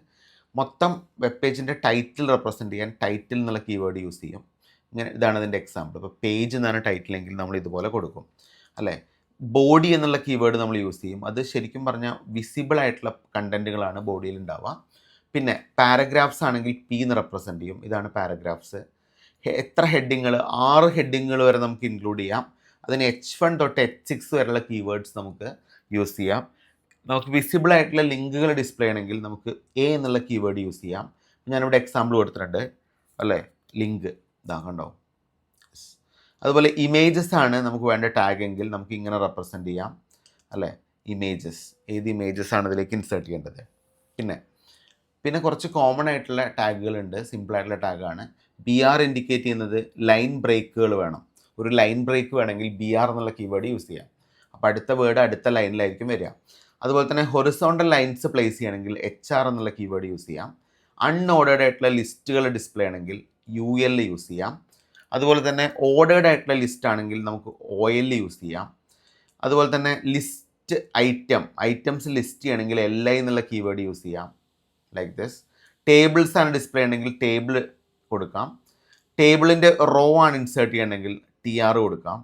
മൊത്തം വെബ് പേജിൻ്റെ ടൈറ്റിൽ റെപ്രസെൻറ്റ് ചെയ്യാൻ ടൈറ്റിൽ എന്നുള്ള കീവേഡ് യൂസ് ചെയ്യും. ഇങ്ങനെ ഇതാണ് അതിൻ്റെ എക്സാമ്പിൾ. ഇപ്പോൾ പേജ് എന്നാണ് ടൈറ്റിലെങ്കിൽ നമ്മൾ ഇതുപോലെ കൊടുക്കും അല്ലേ. ബോഡി എന്നുള്ള കീവേഡ് നമ്മൾ യൂസ് ചെയ്യും. അത് ശരിക്കും പറഞ്ഞാൽ വിസിബിൾ ആയിട്ടുള്ള കണ്ടൻറ്റുകളാണ് ബോഡിയിൽ ഉണ്ടാവുക. പിന്നെ പാരഗ്രാഫ്സ് ആണെങ്കിൽ P എന്ന് റെപ്രസെൻറ്റ് ചെയ്യും. ഇതാണ് പാരഗ്രാഫ്സ്. എത്ര ഹെഡിങ്ങൾ? 6 ഹെഡിങ്ങൾ വരെ നമുക്ക് ഇൻക്ലൂഡ് ചെയ്യാം. അതിന് H1 തൊട്ട് H6 വരെയുള്ള കീവേഡ്സ് നമുക്ക് യൂസ് ചെയ്യാം. നമുക്ക് വിസിബിൾ ആയിട്ടുള്ള ലിങ്കുകൾ ഡിസ്പ്ലേ ചെയ്യണമെങ്കിൽ നമുക്ക് A എന്നുള്ള കീവേഡ് യൂസ് ചെയ്യാം. ഞാനിവിടെ എക്സാമ്പിൾ കൊടുത്തിട്ടുണ്ട് അല്ലേ. ലിങ്ക് ഇതാ കണ്ടോ. അതുപോലെ ഇമേജസ് ആണ് നമുക്ക് വേണ്ട ടാഗ് എങ്കിൽ നമുക്ക് ഇങ്ങനെ റെപ്രസെൻറ്റ് ചെയ്യാം അല്ലേ. ഇമേജസ്, ഏത് ഇമേജസ് ആണ് ഇതിലേക്ക് ഇൻസേർട്ട് ചെയ്യേണ്ടത്. പിന്നെ കുറച്ച് കോമൺ ആയിട്ടുള്ള ടാഗുകളുണ്ട്. സിമ്പിളായിട്ടുള്ള ടാഗാണ്. BR ഇൻഡിക്കേറ്റ് ചെയ്യുന്നത് ലൈൻ ബ്രേക്കുകൾ വേണം. ഒരു ലൈൻ ബ്രേക്ക് വേണമെങ്കിൽ BR എന്നുള്ള കീവേഡ് യൂസ് ചെയ്യാം. അപ്പോൾ അടുത്ത വേർഡ് അടുത്ത ലൈനിലായിരിക്കും വരിക. അതുപോലെ തന്നെ ഹൊറിസോണ്ടൽ ലൈൻസ് പ്ലേസ് ചെയ്യണമെങ്കിൽ HR എന്നുള്ള കീവേഡ് യൂസ് ചെയ്യാം. അൺഓർഡേഡ് ആയിട്ടുള്ള ലിസ്റ്റുകൾ ഡിസ്പ്ലേ ചെയ്യണമെങ്കിൽ UL യൂസ് ചെയ്യാം. അതുപോലെ തന്നെ ഓർഡേഡ് ആയിട്ടുള്ള ലിസ്റ്റ് ആണെങ്കിൽ നമുക്ക് OL യൂസ് ചെയ്യാം. അതുപോലെ തന്നെ ലിസ്റ്റ് ഐറ്റംസ് ലിസ്റ്റ് ചെയ്യണമെങ്കിൽ LI എന്നുള്ള കീവേഡ് യൂസ് ചെയ്യാം. Like this. ടേബിൾസ് ആണ് ഡിസ്പ്ലേ ചെയ്യണമെങ്കിൽ ടേബിൾ കൊടുക്കാം. ടേബിളിൻ്റെ റോ ആണ് ഇൻസേർട്ട് ചെയ്യണമെങ്കിൽ TR കൊടുക്കാം.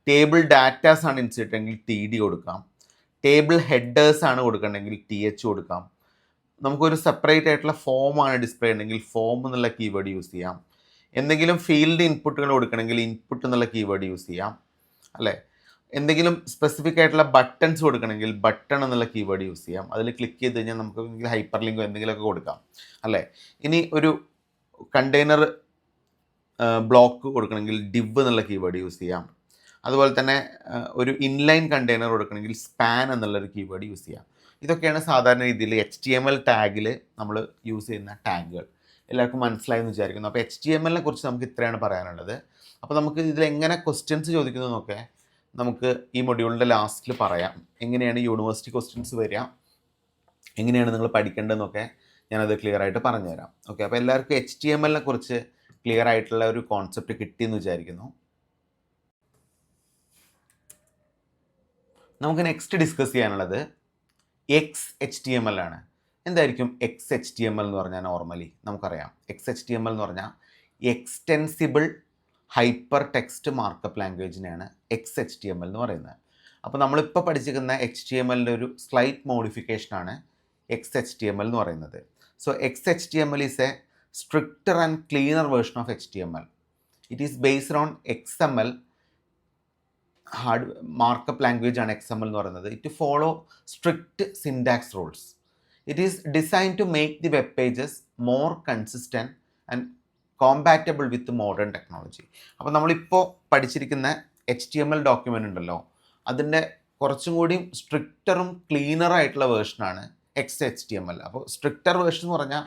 ടേബിൾ ഡാറ്റാസ് ആണ് ഇൻസേർട്ട് ചെയ്യണമെങ്കിൽ TD കൊടുക്കാം. ടേബിൾ ഹെഡേഴ്സ് ആണ് കൊടുക്കണമെങ്കിൽ TH കൊടുക്കാം. നമുക്കൊരു സെപ്പറേറ്റ് ആയിട്ടുള്ള ഫോമാണ് ഡിസ്പ്ലേ ചെയ്യണമെങ്കിൽ ഫോം എന്നുള്ള കീവേഡ് യൂസ് ചെയ്യാം. എന്തെങ്കിലും ഫീൽഡ് ഇൻപുട്ടുകൾ കൊടുക്കണമെങ്കിൽ ഇൻപുട്ട് എന്നുള്ള കീവേഡ് യൂസ് ചെയ്യാം അല്ലേ. എന്തെങ്കിലും സ്പെസിഫിക് ആയിട്ടുള്ള ബട്ടൺസ് കൊടുക്കണമെങ്കിൽ ബട്ടൺ എന്നുള്ള കീവേഡ് യൂസ് ചെയ്യാം. അതിൽ ക്ലിക്ക് ചെയ്ത് കഴിഞ്ഞാൽ നമുക്ക് ഹൈപ്പർ ലിങ്കോ എന്തെങ്കിലുമൊക്കെ കൊടുക്കാം അല്ലേ. ഇനി ഒരു കണ്ടെയ്നർ ബ്ലോക്ക് കൊടുക്കണമെങ്കിൽ div എന്നുള്ള കീവേഡ് യൂസ് ചെയ്യാം. അതുപോലെ തന്നെ ഒരു ഇൻലൈൻ കണ്ടെയ്നർ കൊടുക്കണമെങ്കിൽ സ്പാൻ എന്നുള്ളൊരു കീവേഡ് യൂസ് ചെയ്യാം. ഇതൊക്കെയാണ് സാധാരണ രീതിയിൽ HTML ടാഗിൽ നമ്മൾ യൂസ് ചെയ്യുന്ന ടാഗുകൾ. എല്ലാവർക്കും മനസ്സിലായെന്ന് വിചാരിക്കുന്നു. അപ്പോൾ HTML കുറിച്ച് നമുക്ക് ഇത്രയാണ് പറയാനുള്ളത്. അപ്പോൾ നമുക്ക് ഇതിൽ എങ്ങനെ ക്വസ്റ്റ്യൻസ് ചോദിക്കുന്നതെന്നൊക്കെ നമുക്ക് ഈ മൊഡ്യൂളിൻ്റെ ലാസ്റ്റിൽ പറയാം. എങ്ങനെയാണ് യൂണിവേഴ്സിറ്റി ക്വസ്റ്റ്യൻസ് വരിക, എങ്ങനെയാണ് നിങ്ങൾ പഠിക്കേണ്ടതെന്നൊക്കെ ഞാനത് ക്ലിയർ ആയിട്ട് പറഞ്ഞുതരാം. ഓക്കെ, അപ്പോൾ എല്ലാവർക്കും HTML കുറിച്ച് ക്ലിയർ ആയിട്ടുള്ള ഒരു കോൺസെപ്റ്റ് കിട്ടിയെന്ന് വിചാരിക്കുന്നു. നമുക്ക് നെക്സ്റ്റ് ഡിസ്കസ് ചെയ്യാനുള്ളത് XHTML ആണ്. എന്തായിരിക്കും XHTML എന്ന് പറഞ്ഞാൽ? നോർമലി നമുക്കറിയാം XHTML എന്ന് പറഞ്ഞാൽ എക്സ്റ്റെൻസിബിൾ ഹൈപ്പർ ടെക്സ്റ്റ് മാർക്കപ്പ് ലാംഗ്വേജിനെയാണ് XHTML എന്ന് പറയുന്നത്. അപ്പോൾ നമ്മളിപ്പോൾ പഠിച്ചിരിക്കുന്ന HTMLൻ്റെ ഒരു സ്ലൈറ്റ് മോഡിഫിക്കേഷനാണ് XHTML എന്ന് പറയുന്നത്. So XHTML is A stricter and cleaner version of HTML. It is based on XML hard markup language ആണ് XML എന്ന് പറയുന്നത്. It follow strict syntax rules. It is design to make the web pages more consistent and compatible with modern technology. അപ്പോൾ നമ്മളിപ്പോൾ പഠിച്ചിരിക്കുന്ന HTML document ഉണ്ടല്ലോ, അതിൻ്റെ കുറച്ചും കൂടിയും സ്ട്രിക്റ്ററും ക്ലീനറായിട്ടുള്ള വേർഷനാണ് XHTML. അപ്പോൾ സ്ട്രിക്റ്റർ വേർഷൻ എന്ന് പറഞ്ഞാൽ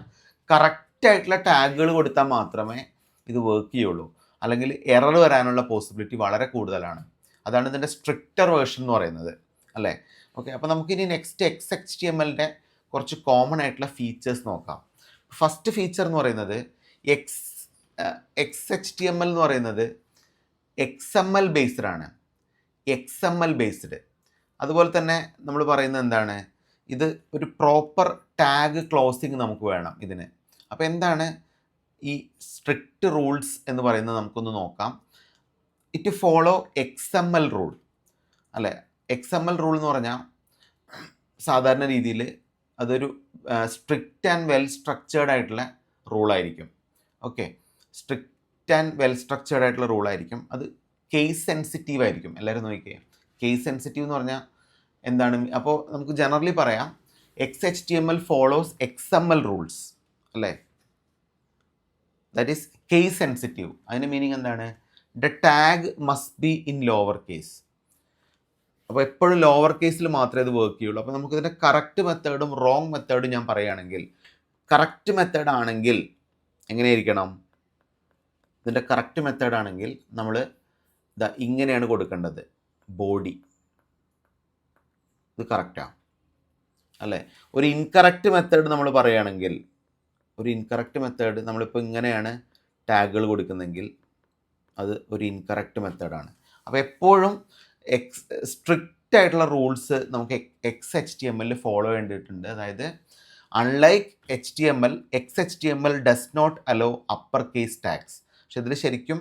കറക്റ്റായിട്ടുള്ള ടാഗുകൾ കൊടുത്താൽ മാത്രമേ ഇത് വർക്ക് ചെയ്യുള്ളൂ, അല്ലെങ്കിൽ എറർ വരാനുള്ള പോസിബിലിറ്റി വളരെ കൂടുതലാണ്. അതാണ് ഇതിൻ്റെ സ്ട്രിക്റ്റർ വേർഷൻ എന്ന് പറയുന്നത് അല്ലേ. ഓക്കെ, അപ്പോൾ നമുക്കിനി നെക്സ്റ്റ് XHTMLൻ്റെ കുറച്ച് കോമൺ ആയിട്ടുള്ള ഫീച്ചേഴ്സ് നോക്കാം. ഫസ്റ്റ് ഫീച്ചർ എന്ന് പറയുന്നത് XHTML എന്ന് പറയുന്നത് XML ബേസ്ഡ് ആണ്. XML based. അതുപോലെ തന്നെ നമ്മൾ പറയുന്നത് എന്താണ്, ഇത് ഒരു പ്രോപ്പർ ടാഗ് ക്ലോസിങ് നമുക്ക് വേണം ഇതിന്. അപ്പോൾ എന്താണ് ഈ സ്ട്രിക്റ്റ് റൂൾസ് എന്ന് പറയുന്നത് നമുക്കൊന്ന് നോക്കാം. ഇറ്റ് ഫോളോ XML റൂൾ അല്ലേ. XML റൂൾ എന്ന് പറഞ്ഞാൽ സാധാരണ രീതിയിൽ അതൊരു സ്ട്രിക്റ്റ് ആൻഡ് വെൽ സ്ട്രക്ചേർഡ് ആയിട്ടുള്ള റൂളായിരിക്കും. Okay, strict and well structured ആയിട്ടുള്ള റൂളായിരിക്കും. അത് കേസ് സെൻസിറ്റീവ് ആയിരിക്കും. എല്ലാവരും നോക്കിയേ, കേസ് സെൻസിറ്റീവ് എന്ന് പറഞ്ഞാൽ എന്താണ്? അപ്പോൾ നമുക്ക് ജനറലി പറയാം XHTML ഫോളോസ് XML റൂൾസ് അല്ലേ. That is case sensitive. അതിൻ്റെ മീനിങ് എന്താണ്? The tag must be in lower case. അപ്പോൾ എപ്പോഴും ലോവർ കേസിൽ മാത്രമേ ഇത് വർക്ക് ചെയ്യുള്ളൂ. അപ്പോൾ നമുക്കിതിൻ്റെ കറക്റ്റ് മെത്തേഡും റോങ് മെത്തേഡും ഞാൻ പറയുകയാണെങ്കിൽ, കറക്റ്റ് മെത്തേഡ് ആണെങ്കിൽ എങ്ങനെയായിരിക്കണം? ഇതിൻ്റെ കറക്റ്റ് മെത്തേഡ് ആണെങ്കിൽ നമ്മൾ ഇങ്ങനെയാണ് കൊടുക്കേണ്ടത്. ബോഡി ഇത് കറക്റ്റാണ് അല്ലേ. ഒരു ഇൻകറക്റ്റ് മെത്തേഡ് നമ്മൾ പറയുകയാണെങ്കിൽ, ഒരു ഇൻകറക്റ്റ് മെത്തേഡ് നമ്മളിപ്പോൾ ഇങ്ങനെയാണ് ടാഗുകൾ കൊടുക്കുന്നതെങ്കിൽ അത് ഒരു ഇൻകറക്റ്റ് മെത്തേഡാണ്. അപ്പോൾ എപ്പോഴും സ്ട്രിക്റ്റ് ആയിട്ടുള്ള റൂൾസ് നമുക്ക് XHTML ഫോളോ ചെയ്യേണ്ടിയിട്ടുണ്ട്. അതായത് unlike HTML, XHTML does not allow upper case tags. പക്ഷെ ഇതിൽ ശരിക്കും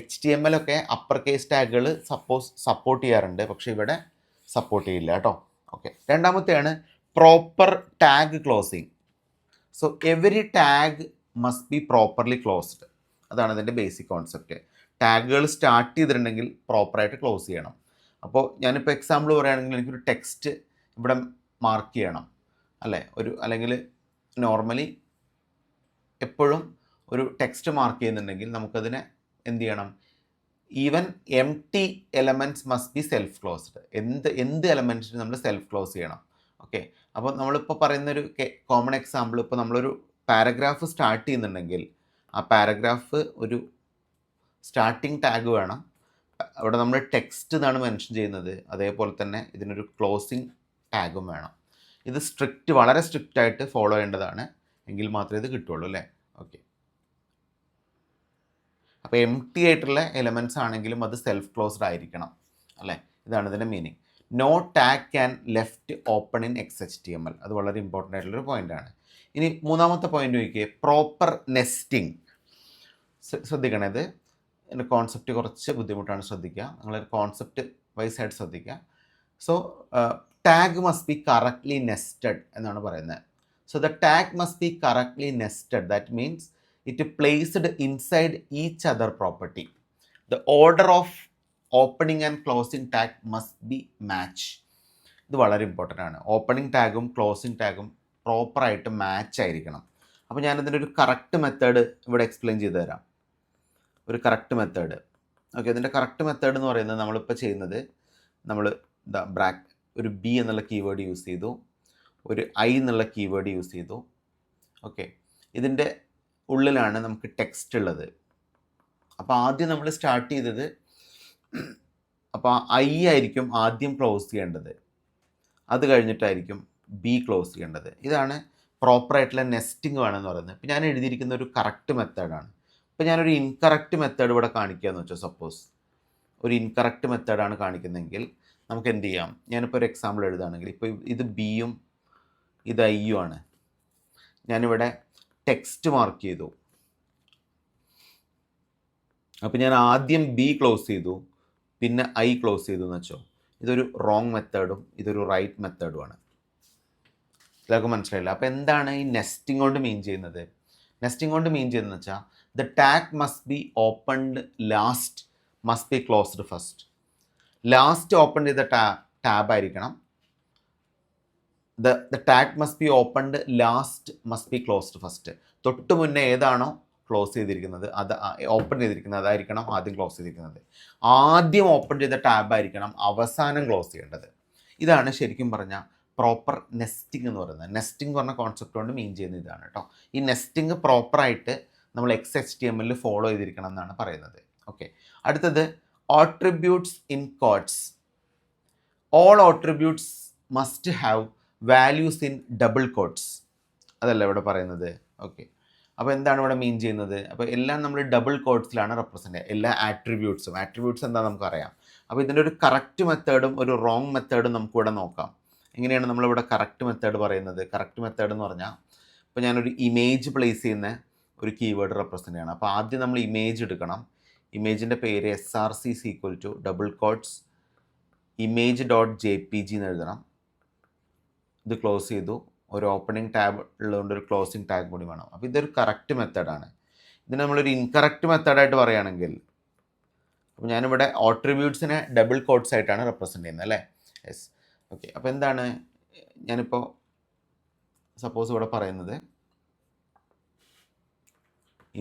HTML ഒക്കെ അപ്പർ കേസ് ടാഗുകൾ സപ്പോർട്ട് ചെയ്യാറുണ്ട്, പക്ഷേ ഇവിടെ സപ്പോർട്ട് ചെയ്യില്ല കേട്ടോ. ഓക്കെ, രണ്ടാമത്തെയാണ് proper tag closing. So every tag must be properly closed. അതാണ് ഇതിൻ്റെ ബേസിക് കോൺസെപ്റ്റ്. ടാഗുകൾ സ്റ്റാർട്ട് ചെയ്തിട്ടുണ്ടെങ്കിൽ പ്രോപ്പറായിട്ട് ക്ലോസ് ചെയ്യണം. അപ്പോൾ ഞാനിപ്പോൾ എക്സാമ്പിൾ പറയുകയാണെങ്കിൽ എനിക്കൊരു ടെക്സ്റ്റ് ഇവിടെ മാർക്ക് ചെയ്യണം അല്ലേ, അല്ലെങ്കിൽ നോർമലി എപ്പോഴും ഒരു ടെക്സ്റ്റ് മാർക്ക് ചെയ്യുന്നുണ്ടെങ്കിൽ നമുക്കതിനെ എന്ത് ചെയ്യണം, even empty elements must be self closed. എന്ത് എലമെൻറ്റ്സിന് നമ്മൾ സെൽഫ് ക്ലോസ് ചെയ്യണം. ഓക്കെ, അപ്പോൾ നമ്മളിപ്പോൾ പറയുന്നൊരു കോമൺ എക്സാമ്പിൾ, ഇപ്പോൾ നമ്മളൊരു പാരഗ്രാഫ് സ്റ്റാർട്ട് ചെയ്യുന്നുണ്ടെങ്കിൽ ആ പാരഗ്രാഫ് ഒരു സ്റ്റാർട്ടിങ് ടാഗ് വേണം. അവിടെ നമ്മൾ ടെക്സ്റ്റ് എന്നാണ് മെൻഷൻ ചെയ്യുന്നത്, അതേപോലെ തന്നെ ഇതിനൊരു ക്ലോസിങ് ടാഗും വേണം. ഇത് വളരെ സ്ട്രിക്റ്റ് ആയിട്ട് ഫോളോ ചെയ്യേണ്ടതാണ്, എങ്കിൽ മാത്രമേ ഇത് കിട്ടുള്ളൂ അല്ലേ. ഓക്കെ, അപ്പോൾ എംപ്റ്റി ആയിട്ടുള്ള എലമെൻറ്റ്സ് ആണെങ്കിലും അത് സെൽഫ് ക്ലോസ്ഡ് ആയിരിക്കണം അല്ലേ. ഇതാണ് ഇതിൻ്റെ meaning. No tag can left open in XHTML. അത് വളരെ ഇമ്പോർട്ടൻ്റ് ആയിട്ടുള്ളൊരു പോയിൻ്റാണ്. ഇനി മൂന്നാമത്തെ പോയിന്റ് നോക്കിയേ, പ്രോപ്പർ നെസ്റ്റിംഗ്. ശ്രദ്ധിക്കണത് എൻ്റെ കോൺസെപ്റ്റ് കുറച്ച് ബുദ്ധിമുട്ടാണ്, ശ്രദ്ധിക്കുക. നിങ്ങൾ കോൺസെപ്റ്റ് വൈസ് ആയിട്ട് ശ്രദ്ധിക്കുക. So tag must B correctly nested എന്നാണ് പറയുന്നത്. So the tag must B correctly nested. That means it placed inside each other property. The order of opening and closing tag must B match. ഇത് വളരെ important ആണ്. Opening ടാഗും closing ടാഗും പ്രോപ്പറായിട്ട് match ആയിരിക്കണം. അപ്പോൾ ഞാനിതിൻ്റെ ഒരു കറക്റ്റ് മെത്തേഡ് ഇവിടെ explain ചെയ്തു തരാം. ഒരു കറക്റ്റ് മെത്തേഡ്. ഓക്കെ, ഇതിൻ്റെ കറക്റ്റ് മെത്തേഡ് എന്ന് പറയുന്നത് നമ്മളിപ്പോൾ ചെയ്യുന്നത്, നമ്മൾ ഒരു ബി എന്നുള്ള കീവേഡ് യൂസ് ചെയ്തു, ഒരു ഐ എന്നുള്ള കീവേഡ് യൂസ് ചെയ്തു. ഓക്കെ, ഇതിൻ്റെ ഉള്ളിലാണ് നമുക്ക് ടെക്സ്റ്റ് ഉള്ളത്. അപ്പോൾ ആദ്യം നമ്മൾ സ്റ്റാർട്ട് ചെയ്തത്, അപ്പോൾ ഐ ആയിരിക്കും ആദ്യം ക്ലോസ് ചെയ്യേണ്ടത്, അത് കഴിഞ്ഞിട്ടായിരിക്കും ബി ക്ലോസ് ചെയ്യേണ്ടത്. ഇതാണ് പ്രോപ്പറായിട്ടുള്ള നെസ്റ്റിംഗ് വേണമെന്ന് പറയുന്നത്. ഇപ്പോൾ ഞാൻ എഴുതിയിരിക്കുന്ന ഒരു കറക്റ്റ് മെത്തേഡാണ്. ഇപ്പോൾ ഞാനൊരു ഇൻകറക്റ്റ് മെത്തേഡ് ഇവിടെ കാണിക്കുകയെന്ന് വെച്ചാൽ, സപ്പോസ് ഒരു ഇൻകറക്റ്റ് മെത്തേഡാണ് കാണിക്കുന്നതെങ്കിൽ നമുക്ക് എന്ത് ചെയ്യാം, ഞാനിപ്പോൾ ഒരു എക്സാമ്പിൾ എഴുതുകയാണെങ്കിൽ, ഇപ്പോൾ ഇത് ബിയും ഇത് ഐയും ആണ്. ഞാനിവിടെ ടെക്സ്റ്റ് മാർക്ക് ചെയ്തു. അപ്പോൾ ഞാൻ ആദ്യം ബി ക്ലോസ് ചെയ്തു, പിന്നെ ഐ ക്ലോസ് ചെയ്തു എന്ന് വെച്ചോ. ഇതൊരു റോങ് മെത്തേഡും ഇതൊരു റൈറ്റ് മെത്തേഡുമാണ്. ഇതൊക്കെ മനസ്സിലായില്ല. അപ്പോൾ എന്താണ് ഈ നെസ്റ്റിംഗ് കൊണ്ട് മീൻ ചെയ്യുന്നത്? നെസ്റ്റിംഗ് കൊണ്ട് മീൻ ചെയ്യുന്നത് വെച്ചാൽ the tag must B opened last, must be closed first. Last open ചെയ്ത ടാബ് ആയിരിക്കണം. The tag must B opened last, must be closed first. തൊട്ട് മുന്നേ ഏതാണോ ക്ലോസ് ചെയ്തിരിക്കുന്നത്, അത് ഓപ്പൺ ചെയ്തിരിക്കുന്നത്, അതായിരിക്കണം ആദ്യം ക്ലോസ് ചെയ്തിരിക്കുന്നത്. ആദ്യം ഓപ്പൺ ചെയ്ത ടാബ് ആയിരിക്കണം അവസാനം ക്ലോസ് ചെയ്യേണ്ടത്. ഇതാണ് ശരിക്കും പറഞ്ഞാൽ പ്രോപ്പർ നെസ്റ്റിംഗ് എന്ന് പറയുന്നത്. നെസ്റ്റിംഗ് പറഞ്ഞ കോൺസെപ്റ്റ് കൊണ്ട് മീൻ ചെയ്യുന്ന ഇതാണ് കേട്ടോ. ഈ നെസ്റ്റിംഗ് പ്രോപ്പറായിട്ട് നമ്മൾ XHTML ഫോളോ ചെയ്തിരിക്കണം എന്നാണ് പറയുന്നത്. ഓക്കെ, അടുത്തത് attributes in quotes. All attributes must have values in double quotes. അതല്ല ഇവിടെ പറയുന്നത്. ഓക്കെ, അപ്പോൾ എന്താണ് ഇവിടെ മീൻ ചെയ്യുന്നത്? അപ്പോൾ എല്ലാം നമ്മൾ ഡബിൾ കോട്ട്സിലാണ് റെപ്രസെൻ്റ് ചെയ്യുക, എല്ലാ ആട്രിബ്യൂട്ട്സ് എന്താ നമുക്കറിയാം. അപ്പോൾ ഇതിൻ്റെ ഒരു കറക്റ്റ് മെത്തേഡും ഒരു റോങ് മെത്തേഡും നമുക്കിവിടെ നോക്കാം. എങ്ങനെയാണ് നമ്മളിവിടെ കറക്റ്റ് മെത്തേഡ് പറയുന്നത്? കറക്റ്റ് മെത്തേഡ് എന്ന് പറഞ്ഞാൽ, ഇപ്പോൾ ഞാനൊരു ഇമേജ് പ്ലേസ് ചെയ്യുന്ന ഒരു കീവേഡ് റെപ്രസെൻ്റ് ചെയ്യണം. അപ്പോൾ ആദ്യം നമ്മൾ ഇമേജ് എടുക്കണം. ഇമേജിൻ്റെ പേര് SRC ഡബിൾ കോട്ട്സ് image.jpg എന്ന് എഴുതണം. ഇത് ക്ലോസ് ചെയ്തു. ഒരു ഓപ്പണിംഗ് ടാബ് ഉള്ളതുകൊണ്ട് ഒരു ക്ലോസിംഗ് ടാഗ് കൂടി വേണം. അപ്പോൾ ഇതൊരു കറക്റ്റ് മെത്തേഡാണ്. ഇതിന് നമ്മളൊരു ഇൻകറക്റ്റ് മെത്തേഡായിട്ട് പറയുകയാണെങ്കിൽ, അപ്പോൾ ഞാനിവിടെ ആട്രിബ്യൂട്ട്സിനെ ഡബിൾ കോട്ട്സ് ആയിട്ടാണ് റെപ്രസെൻ്റ് ചെയ്യുന്നത് അല്ലേ. യെസ്. ഓക്കെ, അപ്പോൾ എന്താണ് ഞാനിപ്പോൾ സപ്പോസ് ഇവിടെ പറയുന്നത്,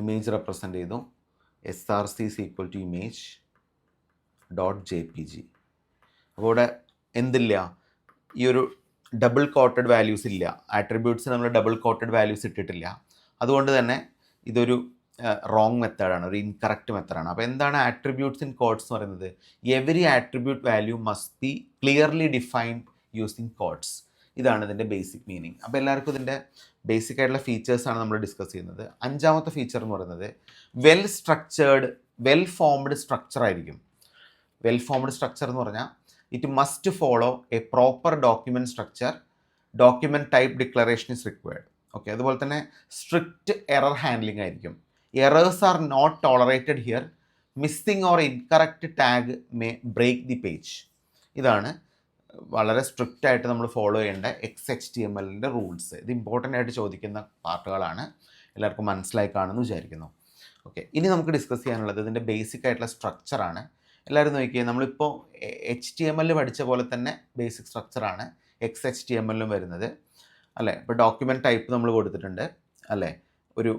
ഇമേജ് റെപ്രസെൻ്റ് ചെയ്തു, SRC image.jpg. അപ്പോൾ ഇവിടെ എന്തില്ല, ഈ ഒരു ഡബിൾ കോട്ടഡ് വാല്യൂസ് ഇല്ല. ആട്രിബ്യൂട്ട്സ് നമ്മൾ ഡബിൾ കോട്ടഡ് വാല്യൂസ് ഇട്ടിട്ടില്ല. അതുകൊണ്ട് തന്നെ ഇതൊരു റോങ് മെത്തേഡാണ്, ഒരു ഇൻകറക്റ്റ് മെത്തേഡാണ്. അപ്പോൾ എന്താണ് ആട്രിബ്യൂട്ട്സ് ഇൻ കോഡ്സ് എന്ന് പറയുന്നത്? Every attribute value must be clearly defined using quotes. ഇതാണ് ഇതിൻ്റെ ബേസിക് മീനിങ്. അപ്പോൾ എല്ലാവർക്കും ഇതിൻ്റെ ബേസിക് ആയിട്ടുള്ള ഫീച്ചേഴ്സാണ് നമ്മൾ ഡിസ്കസ് ചെയ്യുന്നത്. അഞ്ചാമത്തെ ഫീച്ചർ എന്ന് പറയുന്നത് well structured well formed structure ആയിരിക്കും. വെൽ ഫോംഡ് സ്ട്രക്ചർ എന്ന് പറഞ്ഞാൽ it must follow a proper document structure, document type declaration is required. Okay, അതുപോലെ തന്നെ സ്ട്രിക്റ്റ് എറർ ഹാൻഡ്ലിംഗ് ആയിരിക്കും. Errors are not tolerated here, missing or incorrect tag may break the page. ഇതാണ് വളരെ strict ആയിട്ട് നമ്മൾ follow ചെയ്യേണ്ട XHTML-ൻ്റെ rules. ഇത് important ആയിട്ട് ചോദിക്കുന്ന പാർട്ടുകളാണ്. എല്ലാവർക്കും മനസ്സിലായി കാണുമെന്ന് വിചാരിക്കുന്നു. ഓക്കെ, ഇനി നമുക്ക് ഡിസ്കസ് ചെയ്യാനുള്ളത് ഇതിൻ്റെ ബേസിക് ആയിട്ടുള്ള സ്ട്രക്ചറാണ്. എല്ലാവരും നോക്കിയേ, നമ്മളിപ്പോൾ HTML പഠിച്ച പോലെ തന്നെ ബേസിക് സ്ട്രക്ചറാണ് XHTML-ലും വരുന്നത് അല്ലേ. ഇപ്പോൾ ഡോക്യുമെൻറ്റ് ടൈപ്പ് നമ്മൾ കൊടുത്തിട്ടുണ്ട് അല്ലേ, ഒരു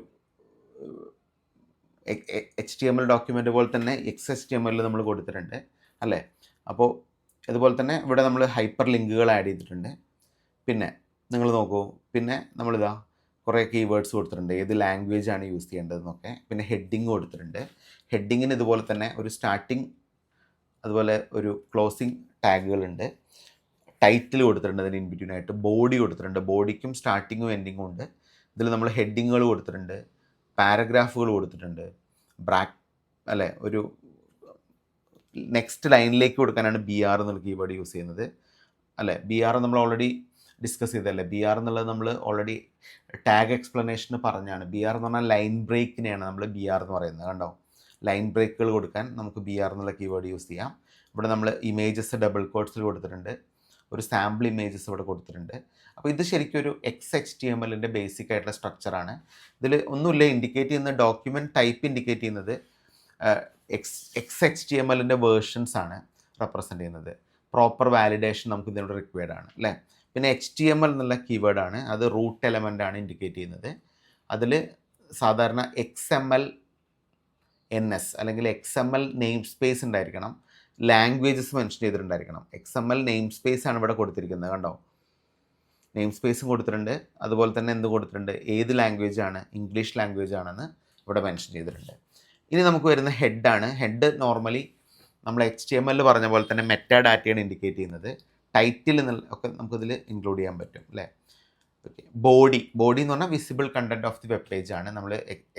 HTML ഡോക്യുമെൻ്റ് പോലെ തന്നെ XHTML നമ്മൾ കൊടുത്തിട്ടുണ്ട് അല്ലേ. അപ്പോൾ അതുപോലെ തന്നെ ഇവിടെ നമ്മൾ ഹൈപ്പർ ലിങ്കുകൾ ആഡ് ചെയ്തിട്ടുണ്ട്. പിന്നെ നിങ്ങൾ നോക്കൂ, പിന്നെ നമ്മളിതാ കുറേ കീവേഡ്സ് കൊടുത്തിട്ടുണ്ട്, ഏത് ലാംഗ്വേജ് ആണ് യൂസ് ചെയ്യേണ്ടതെന്നൊക്കെ. പിന്നെ ഹെഡിങ് കൊടുത്തിട്ടുണ്ട്. ഹെഡിങ്ങിന് ഇതുപോലെ തന്നെ ഒരു സ്റ്റാർട്ടിങ് അതുപോലെ ഒരു ക്ലോസിങ് ടാഗുകളുണ്ട്. ടൈറ്റിൽ കൊടുത്തിട്ടുണ്ട് അതിന് ഇൻബിറ്റ്വീൻ ആയിട്ട്. ബോഡി കൊടുത്തിട്ടുണ്ട്, ബോഡിക്കും സ്റ്റാർട്ടിങ്ങും എൻഡിങ്ങും ഉണ്ട്. ഇതിൽ നമ്മൾ ഹെഡിങ്ങുകൾ കൊടുത്തിട്ടുണ്ട്, പാരഗ്രാഫുകൾ കൊടുത്തിട്ടുണ്ട്, അല്ലേ ഒരു നെക്സ്റ്റ് ലൈനിലേക്ക് കൊടുക്കാനാണ് BR എന്നുള്ള കീവേഡ് യൂസ് ചെയ്യുന്നത് അല്ലേ. BR നമ്മൾ ഓൾറെഡി ഡിസ്കസ് ചെയ്തല്ലേ. BR എന്നുള്ളത് നമ്മൾ ഓൾറെഡി ടാഗ് എക്സ്പ്ലനേഷന് പറഞ്ഞാണ്. BR എന്ന് പറഞ്ഞാൽ ലൈൻ ബ്രേക്കിനെയാണ് നമ്മൾ BR എന്ന് പറയുന്നത്. കണ്ടോ, ലൈൻ ബ്രേക്കുകൾ കൊടുക്കാൻ നമുക്ക് BR എന്നുള്ള കീവേഡ് യൂസ് ചെയ്യാം. ഇവിടെ നമ്മൾ ഇമേജസ് ഡബിൾ കോട്ട്സിൽ കൊടുത്തിട്ടുണ്ട്, ഒരു സാമ്പിൾ ഇമേജസ് ഇവിടെ കൊടുത്തിട്ടുണ്ട്. അപ്പോൾ ഇത് ശരിക്കും ഒരു XHTML-ൻ്റെ ബേസിക് ആയിട്ടുള്ള സ്ട്രക്ചറാണ്. ഇതിൽ ഒന്നുമില്ല, ഇൻഡിക്കേറ്റ് ചെയ്യുന്ന ഡോക്യുമെൻറ്റ് ടൈപ്പ് ഇൻഡിക്കേറ്റ് ചെയ്യുന്നത് XHTML-ൻ്റെ വേർഷൻസ് ആണ് റെപ്രസെൻ്റ് ചെയ്യുന്നത്. പ്രോപ്പർ വാലിഡേഷൻ നമുക്ക് ഇതിനോട് റിക്വയർഡ് ആണ് അല്ലേ. പിന്നെ HTML എന്നുള്ള കീവേഡാണ്, അത് റൂട്ട് എലമെൻ്റ് ആണ് ഇൻഡിക്കേറ്റ് ചെയ്യുന്നത്. അതിൽ സാധാരണ XML-NS അല്ലെങ്കിൽ XML നെയിം സ്പേസ് ഉണ്ടായിരിക്കണം, ലാംഗ്വേജസ് മെൻഷൻ ചെയ്തിട്ടുണ്ടായിരിക്കണം. XML നെയിം സ്പേസ് ആണ് ഇവിടെ കൊടുത്തിരിക്കുന്നത്. കണ്ടോ, നെയിം സ്പേസും കൊടുത്തിട്ടുണ്ട്. അതുപോലെ തന്നെ എന്ത് കൊടുത്തിട്ടുണ്ട്, ഏത് ലാംഗ്വേജ് ആണ്, ഇംഗ്ലീഷ് ലാംഗ്വേജ് ആണെന്ന് ഇവിടെ മെൻഷൻ ചെയ്തിട്ടുണ്ട്. ഇനി നമുക്ക് വരുന്ന ഹെഡാണ്. ഹെഡ് നോർമലി നമ്മൾ HTML പറഞ്ഞ പോലെ തന്നെ മെറ്റാ ഡാറ്റയാണ് ഇൻഡിക്കേറ്റ് ചെയ്യുന്നത്. ടൈറ്റിൽ ഒക്കെ നമുക്കിതിൽ ഇൻക്ലൂഡ് ചെയ്യാൻ പറ്റും അല്ലേ. ഓക്കെ, ബോഡി എന്ന് പറഞ്ഞാൽ visible content of the web page ആണ്, നമ്മൾ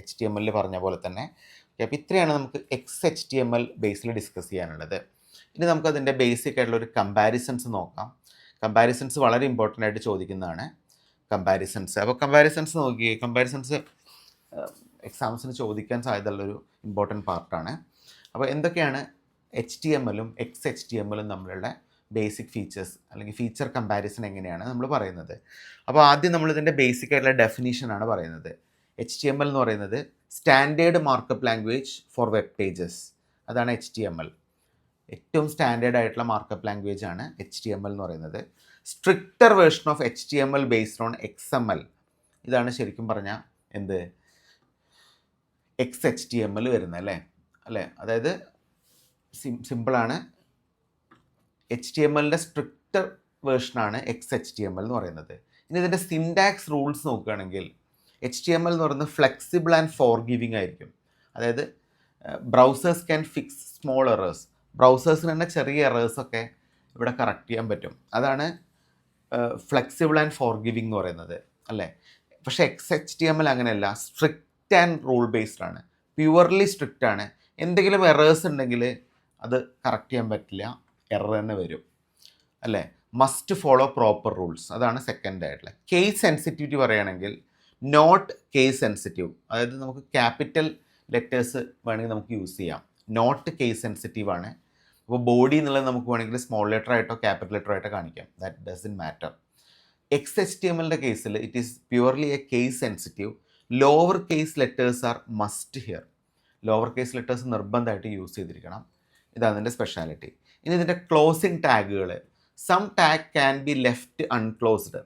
HTML പറഞ്ഞ പോലെ തന്നെ. ഓക്കെ, അപ്പോൾ ഇത്രയാണ് നമുക്ക് XHTML ബേസിൽ ഡിസ്കസ് ചെയ്യാനുള്ളത്. ഇനി നമുക്കതിൻ്റെ ബേസിക് ആയിട്ടുള്ള ഒരു കമ്പാരിസൺസ് നോക്കാം. കമ്പാരിസൺസ് വളരെ ഇമ്പോർട്ടൻ്റ് ആയിട്ട് ചോദിക്കുന്നതാണ് കമ്പാരിസൺസ്. അപ്പോൾ കമ്പാരിസൺസ് നോക്കിയേ, കമ്പാരിസൺസ് എക്സാംസിന് ചോദിക്കാൻ സാധ്യതയുള്ളൊരു ഇമ്പോർട്ടൻറ്റ് പാർട്ടാണ്. അപ്പോൾ എന്തൊക്കെയാണ് HTML-ഉം XHTML-ഉം തമ്മിലുള്ള ബേസിക് ഫീച്ചേഴ്സ് അല്ലെങ്കിൽ ഫീച്ചർ കമ്പാരിസൺ എങ്ങനെയാണ് നമ്മൾ പറയുന്നത്. അപ്പോൾ ആദ്യം നമ്മളിതിൻ്റെ ബേസിക് ആയിട്ടുള്ള ഡെഫിനീഷനാണ് പറയുന്നത്. HTML എന്ന് പറയുന്നത് standard markup language four web pages. അതാണ് HTML. ഏറ്റവും സ്റ്റാൻഡേർഡ് ആയിട്ടുള്ള മാർക്കപ്പ് ലാംഗ്വേജ് ആണ് HTML എന്ന് പറയുന്നത്. Stricter version of HTML based on XML. ഇതാണ് ശരിക്കും പറഞ്ഞാൽ എന്ത് XHTML വരുന്നത് അല്ലേ. അതായത് സിമ്പിളാണ്, HTML-ൻ്റെ സ്ട്രിക്റ്റർ വേർഷനാണ് XHTML എന്ന് പറയുന്നത്. ഇനി ഇതിൻ്റെ സിൻടാക്സ് റൂൾസ് നോക്കുകയാണെങ്കിൽ HTML എന്ന് പറയുന്നത് ഫ്ലെക്സിബിൾ ആൻഡ് ഫോർഗിവിങ് ആയിരിക്കും. അതായത് browsers can fix small errors. ബ്രൗസേഴ്സിന് തന്നെ ചെറിയ എറേഴ്സൊക്കെ ഇവിടെ കറക്റ്റ് ചെയ്യാൻ പറ്റും. അതാണ് ഫ്ലെക്സിബിൾ ആൻഡ് ഫോർഗിവിങ് എന്ന് പറയുന്നത് അല്ലേ. പക്ഷേ XHTML അങ്ങനെയല്ല, സ്ട്രിക്റ്റ് ആൻഡ് റൂൾ ബേസ്ഡ് ആണ്, പ്യുവർലി സ്ട്രിക്റ്റ് ആണ്. എന്തെങ്കിലും എറേഴ്സ് ഉണ്ടെങ്കിൽ അത് കറക്റ്റ് ചെയ്യാൻ പറ്റില്ല, എറർ തന്നെ വരും അല്ലേ. മസ്റ്റ് ഫോളോ പ്രോപ്പർ റൂൾസ്, അതാണ് സെക്കൻഡ് ആയിട്ടുള്ള. കേസ് സെൻസിറ്റിവിറ്റി പറയുകയാണെങ്കിൽ നോട്ട് കേസ് സെൻസിറ്റീവ്, അതായത് നമുക്ക് ക്യാപിറ്റൽ ലെറ്റേഴ്സ് വേണമെങ്കിൽ നമുക്ക് യൂസ് ചെയ്യാം. നോട്ട് കേസ് സെൻസിറ്റീവ് ആണ്. അപ്പോൾ ബോഡി എന്നുള്ളത് നമുക്ക് വേണമെങ്കിൽ സ്മോൾ ലെറ്റർ ആയിട്ടോ ക്യാപിറ്റൽ ലെറ്റർ ആയിട്ടോ കാണിക്കാം, ദാറ്റ് ഡസൻറ്റ് മാറ്റർ. XHTML-ൻ്റെ കേസിൽ it is purely a case sensitive. Lower case letters are must here. Lower case letters നിർബന്ധമായിട്ട് യൂസ് ചെയ്തിരിക്കണം. ഇതാണ് ഇതിൻ്റെ സ്പെഷ്യാലിറ്റി. ഇനി ഇതിൻ്റെ ക്ലോസിങ് ടാഗുകൾ, some tag can be left unclosed.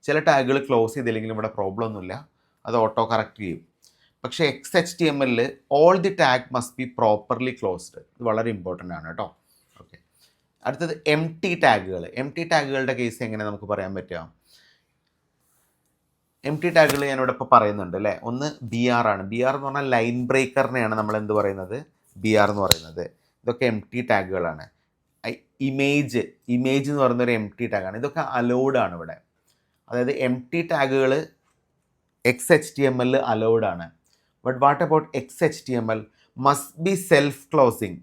ചില ടാഗുകൾ ക്ലോസ് ചെയ്തില്ലെങ്കിലും ഇവിടെ പ്രോബ്ലം ഒന്നുമില്ല, അത് ഓട്ടോ കറക്റ്റ് ചെയ്യും. പക്ഷേ XHTML-ൽ all the tag must be properly closed. ഇത് വളരെ ഇമ്പോർട്ടൻ്റ് ആണ് കേട്ടോ. ഓക്കെ, അടുത്തത് ടാഗുകൾ. ടാഗുകളുടെ കേസ് എങ്ങനെ നമുക്ക് പറയാൻ പറ്റുക? ടാഗുകൾ ഞാനിവിടെ ഇപ്പോൾ പറയുന്നുണ്ട് അല്ലേ. ഒന്ന് BR ആണ്. BR എന്ന് പറഞ്ഞാൽ ലൈൻ ബ്രേക്കറിനെയാണ് നമ്മൾ എന്ത് പറയുന്നത്, BR എന്ന് പറയുന്നത്. ഇതൊക്കെ ടാഗുകളാണ്. ഇമേജ് എന്ന് പറയുന്നൊരു ടാഗാണ്. ഇതൊക്കെ അലൗഡ് ആണ് ഇവിടെ. അതായത് എം ടി ടാഗുകൾ X H T M L allowed ആണ്. But what about X H T M L must be self closing.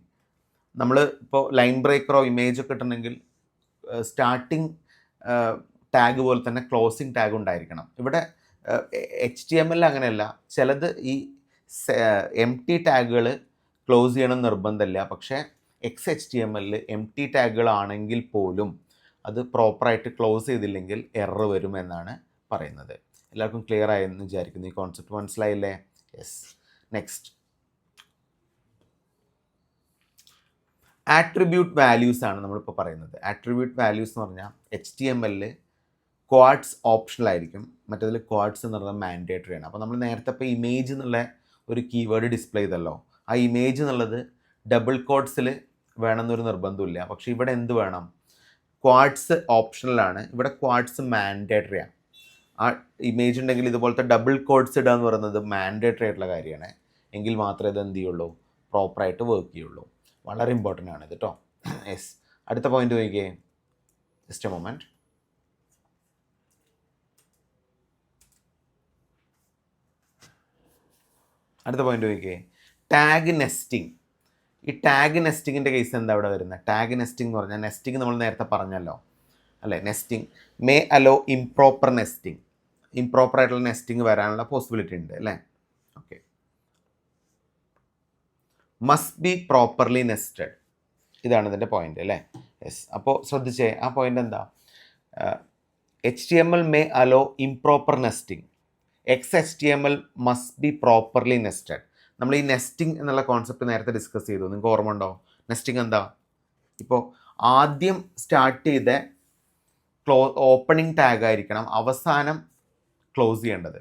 നമ്മൾ ഇപ്പോൾ ലൈൻ ബ്രേക്കറോ ഇമേജോ കിട്ടണമെങ്കിൽ സ്റ്റാർട്ടിങ് ടാഗ് പോലെ തന്നെ ക്ലോസിങ് ടാഗ് ഉണ്ടായിരിക്കണം. ഇവിടെ എച്ച് ടി എം എൽ അങ്ങനെയല്ല. ചിലത് ഈ എം ടി ടാഗുകൾ ക്ലോസ് ചെയ്യണം നിർബന്ധമില്ല. പക്ഷേ എക്സ് എച്ച് ടി എം എല്ലിൽ എം ടി ടാഗുകളാണെങ്കിൽ പോലും അത് പ്രോപ്പറായിട്ട് ക്ലോസ് ചെയ്തില്ലെങ്കിൽ എറർ വരുമെന്നാണ് പറയുന്നത്. എല്ലാവർക്കും ക്ലിയർ ആയെന്ന് വിചാരിക്കുന്നു. ഈ കോൺസെപ്റ്റ് മനസ്സിലായില്ലേ? യെസ്. നെക്സ്റ്റ്, ആട്രിബ്യൂട്ട് വാല്യൂസ് ആണ് നമ്മളിപ്പോൾ പറയുന്നത്. ആട്രിബ്യൂട്ട് വാല്യൂസ് എന്ന് പറഞ്ഞാൽ എച്ച് ടി എം എല്ലിൽ ക്വാഡ്സ് ഓപ്ഷണൽ ആയിരിക്കും, മറ്റേതിൽ ക്വാഡ്സ് എന്ന് പറഞ്ഞാൽ മാൻഡേറ്ററി ആണ്. അപ്പോൾ നമ്മൾ നേരത്തെ ഇപ്പോൾ ഇമേജ് എന്നുള്ള ഒരു കീവേഡ് ഡിസ്പ്ലേ ചെയ്തല്ലോ. ആ ഇമേജ് എന്നുള്ളത് ഡബിൾ കോഡ്സിൽ വേണമെന്നൊരു നിർബന്ധമില്ല. പക്ഷേ ഇവിടെ എന്ത് വേണം? ക്വാഡ്സ് ഓപ്ഷണലാണ്, ഇവിടെ ക്വാഡ്സ് മാൻഡേറ്ററി ആണ്. ആ ഇമേജ് ഉണ്ടെങ്കിൽ ഇതുപോലത്തെ ഡബിൾ കോഡ്സ് ഇടുക എന്ന് പറയുന്നത് മാൻഡേറ്ററി ആയിട്ടുള്ള കാര്യമാണ്. എങ്കിൽ മാത്രമേ ഇത് എന്ത് ചെയ്യുള്ളൂ? പ്രോപ്പറായിട്ട് വർക്ക് ചെയ്യുള്ളൂ. വളരെ ഇമ്പോർട്ടൻ്റ് ആണ് ഇത് കേട്ടോ. യെസ്. അടുത്ത പോയിന്റ് നോക്കിയേ. Just A moment. അടുത്ത പോയിന്റ് നോക്കിയേ, ടാഗ് നെസ്റ്റിംഗ്. ഈ ടാഗ് നെസ്റ്റിങ്ങിൻ്റെ കേസ് എന്താ ഇവിടെ വരുന്നത്? ടാഗ് നെസ്റ്റിംഗ് എന്ന് പറഞ്ഞാൽ, നെസ്റ്റിംഗ് നമ്മൾ നേരത്തെ പറഞ്ഞല്ലോ അല്ലേ? Nesting may hello improper nesting. Improper ആയിട്ടുള്ള നെസ്റ്റിംഗ് വരാനുള്ള പോസിബിലിറ്റി ഉണ്ട് അല്ലേ? Okay. Must be properly nested. ഇതാണ് ഇതിൻ്റെ പോയിന്റ് അല്ലേ? യെസ്. അപ്പോൾ ശ്രദ്ധിച്ചേ, ആ പോയിന്റ് എന്താ? H T M L may hello improper nesting. X H T M L must be properly nested. നമ്മൾ ഈ നെസ്റ്റിംഗ് എന്നുള്ള കോൺസെപ്റ്റ് നേരത്തെ ഡിസ്കസ് ചെയ്തു. നിങ്ങൾക്ക് ഓർമ്മ ഉണ്ടോ? നെസ്റ്റിംഗ് എന്താ? ഇപ്പോൾ ആദ്യം സ്റ്റാർട്ട് ചെയ്ത ഓപ്പണിംഗ് ടാഗ് ആയിരിക്കണം അവസാനം ക്ലോസ് ചെയ്യേണ്ടത്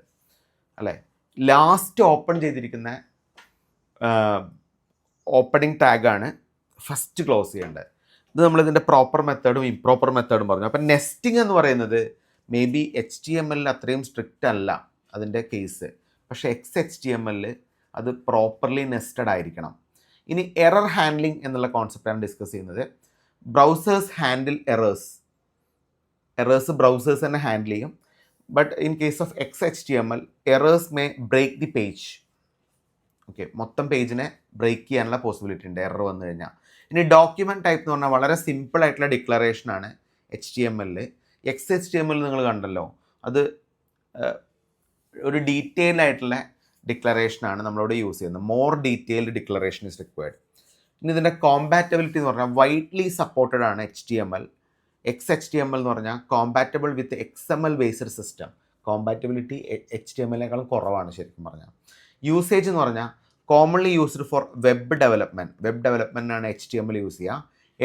അല്ലേ? ലാസ്റ്റ് ഓപ്പൺ ചെയ്തിരിക്കുന്ന ഓപ്പണിംഗ് ടാഗാണ് ഫസ്റ്റ് ക്ലോസ് ചെയ്യേണ്ടത്. ഇത് നമ്മളിതിൻ്റെ പ്രോപ്പർ മെത്തേഡും ഇംപ്രോപ്പർ മെത്തേഡും പറഞ്ഞു. അപ്പം നെസ്റ്റിംഗ് എന്ന് പറയുന്നത് may be H T M എല്ലിൽ അത്രയും സ്ട്രിക്റ്റ് അല്ല അതിൻ്റെ കേസ്. പക്ഷേ എക്സ് എച്ച് ടി എം എല്ലിൽ അത് പ്രോപ്പർലി നെസ്റ്റഡ് ആയിരിക്കണം. ഇനി എറർ ഹാൻഡ്ലിംഗ് എന്നുള്ള കോൺസെപ്റ്റാണ് ഡിസ്കസ് ചെയ്യുന്നത്. ബ്രൗസേഴ്സ് ഹാൻഡിൽ എറേഴ്സ് ബ്രൗസേഴ്സ് തന്നെ ഹാൻഡിൽ ചെയ്യും. But in case of X H T M L errors may break the page. Okay, മൊത്തം പേജിനെ ബ്രേക്ക് ചെയ്യാനുള്ള പോസിബിലിറ്റി ഉണ്ട് എറർ വന്നു കഴിഞ്ഞാൽ. ഇനി ഡോക്യുമെൻറ്റ് ടൈപ്പ് എന്ന് പറഞ്ഞാൽ വളരെ സിമ്പിൾ ആയിട്ടുള്ള ഡിക്ലറേഷനാണ് എച്ച് ടി എം എല്ലിൽ. X H T M L നിങ്ങൾ കണ്ടല്ലോ, അത് ഒരു ഡീറ്റെയിൽഡ് ആയിട്ടുള്ള ഡിക്ലറേഷനാണ് നമ്മളോട് യൂസ് ചെയ്യുന്നത്. More detailed declaration is required. ഇനി ഇതിൻ്റെ കോമ്പാറ്റബിലിറ്റി എന്ന് പറഞ്ഞാൽ വൈഡ്ലി സപ്പോർട്ടഡ് ആണ് H T M L. X H T M L എന്ന് പറഞ്ഞാൽ compatible with X M L based system. Compatibility H T M എല്ലിനേക്കാളും കുറവാണ് ശരിക്കും പറഞ്ഞാൽ. യൂസേജ് എന്ന് പറഞ്ഞാൽ കോമൺലി യൂസ്ഡ് ഫോർ വെബ് ഡെവലപ്മെൻറ്റിനാണ് H T M L use ചെയ്യുക.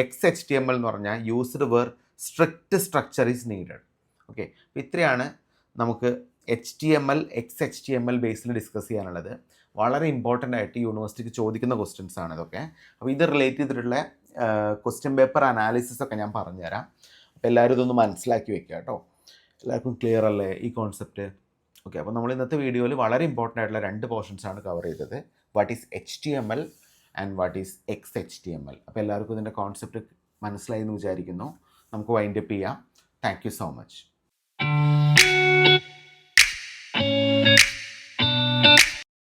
X H T M L എന്ന് പറഞ്ഞാൽ used where strict structure is needed. Okay, അപ്പോൾ ഇത്രയാണ് നമുക്ക് H T M L X H T M L ബേസിൽ ഡിസ്കസ് ചെയ്യാനുള്ളത്. വളരെ ഇമ്പോർട്ടൻ്റ് ആയിട്ട് യൂണിവേഴ്സിറ്റിക്ക് ചോദിക്കുന്ന ക്വസ്റ്റ്യൻസ് ആണ് ഇതൊക്കെ. അപ്പോൾ ഇത് റിലേറ്റ് ചെയ്തിട്ടുള്ള ക്വസ്റ്റ്യൻ പേപ്പർ അനാലിസിസ് ഒക്കെ ഞാൻ പറഞ്ഞുതരാം. അപ്പോൾ എല്ലാവരും ഇതൊന്ന് മനസ്സിലാക്കി വെക്കുക കേട്ടോ. എല്ലാവർക്കും ക്ലിയർ അല്ലേ ഈ കോൺസെപ്റ്റ്? ഓക്കെ, അപ്പോൾ നമ്മൾ ഇന്നത്തെ വീഡിയോയിൽ വളരെ ഇമ്പോർട്ടൻ്റ് ആയിട്ടുള്ള 2 പോർഷൻസാണ് കവർ ചെയ്തത്. What is H T M L and what is X H T M L. അപ്പോൾ എല്ലാവർക്കും ഇതിൻ്റെ കോൺസെപ്റ്റ് മനസ്സിലായി എന്ന് വിചാരിക്കുന്നു. നമുക്ക് വൈൻഡപ്പ് ചെയ്യാം. Thank you so much.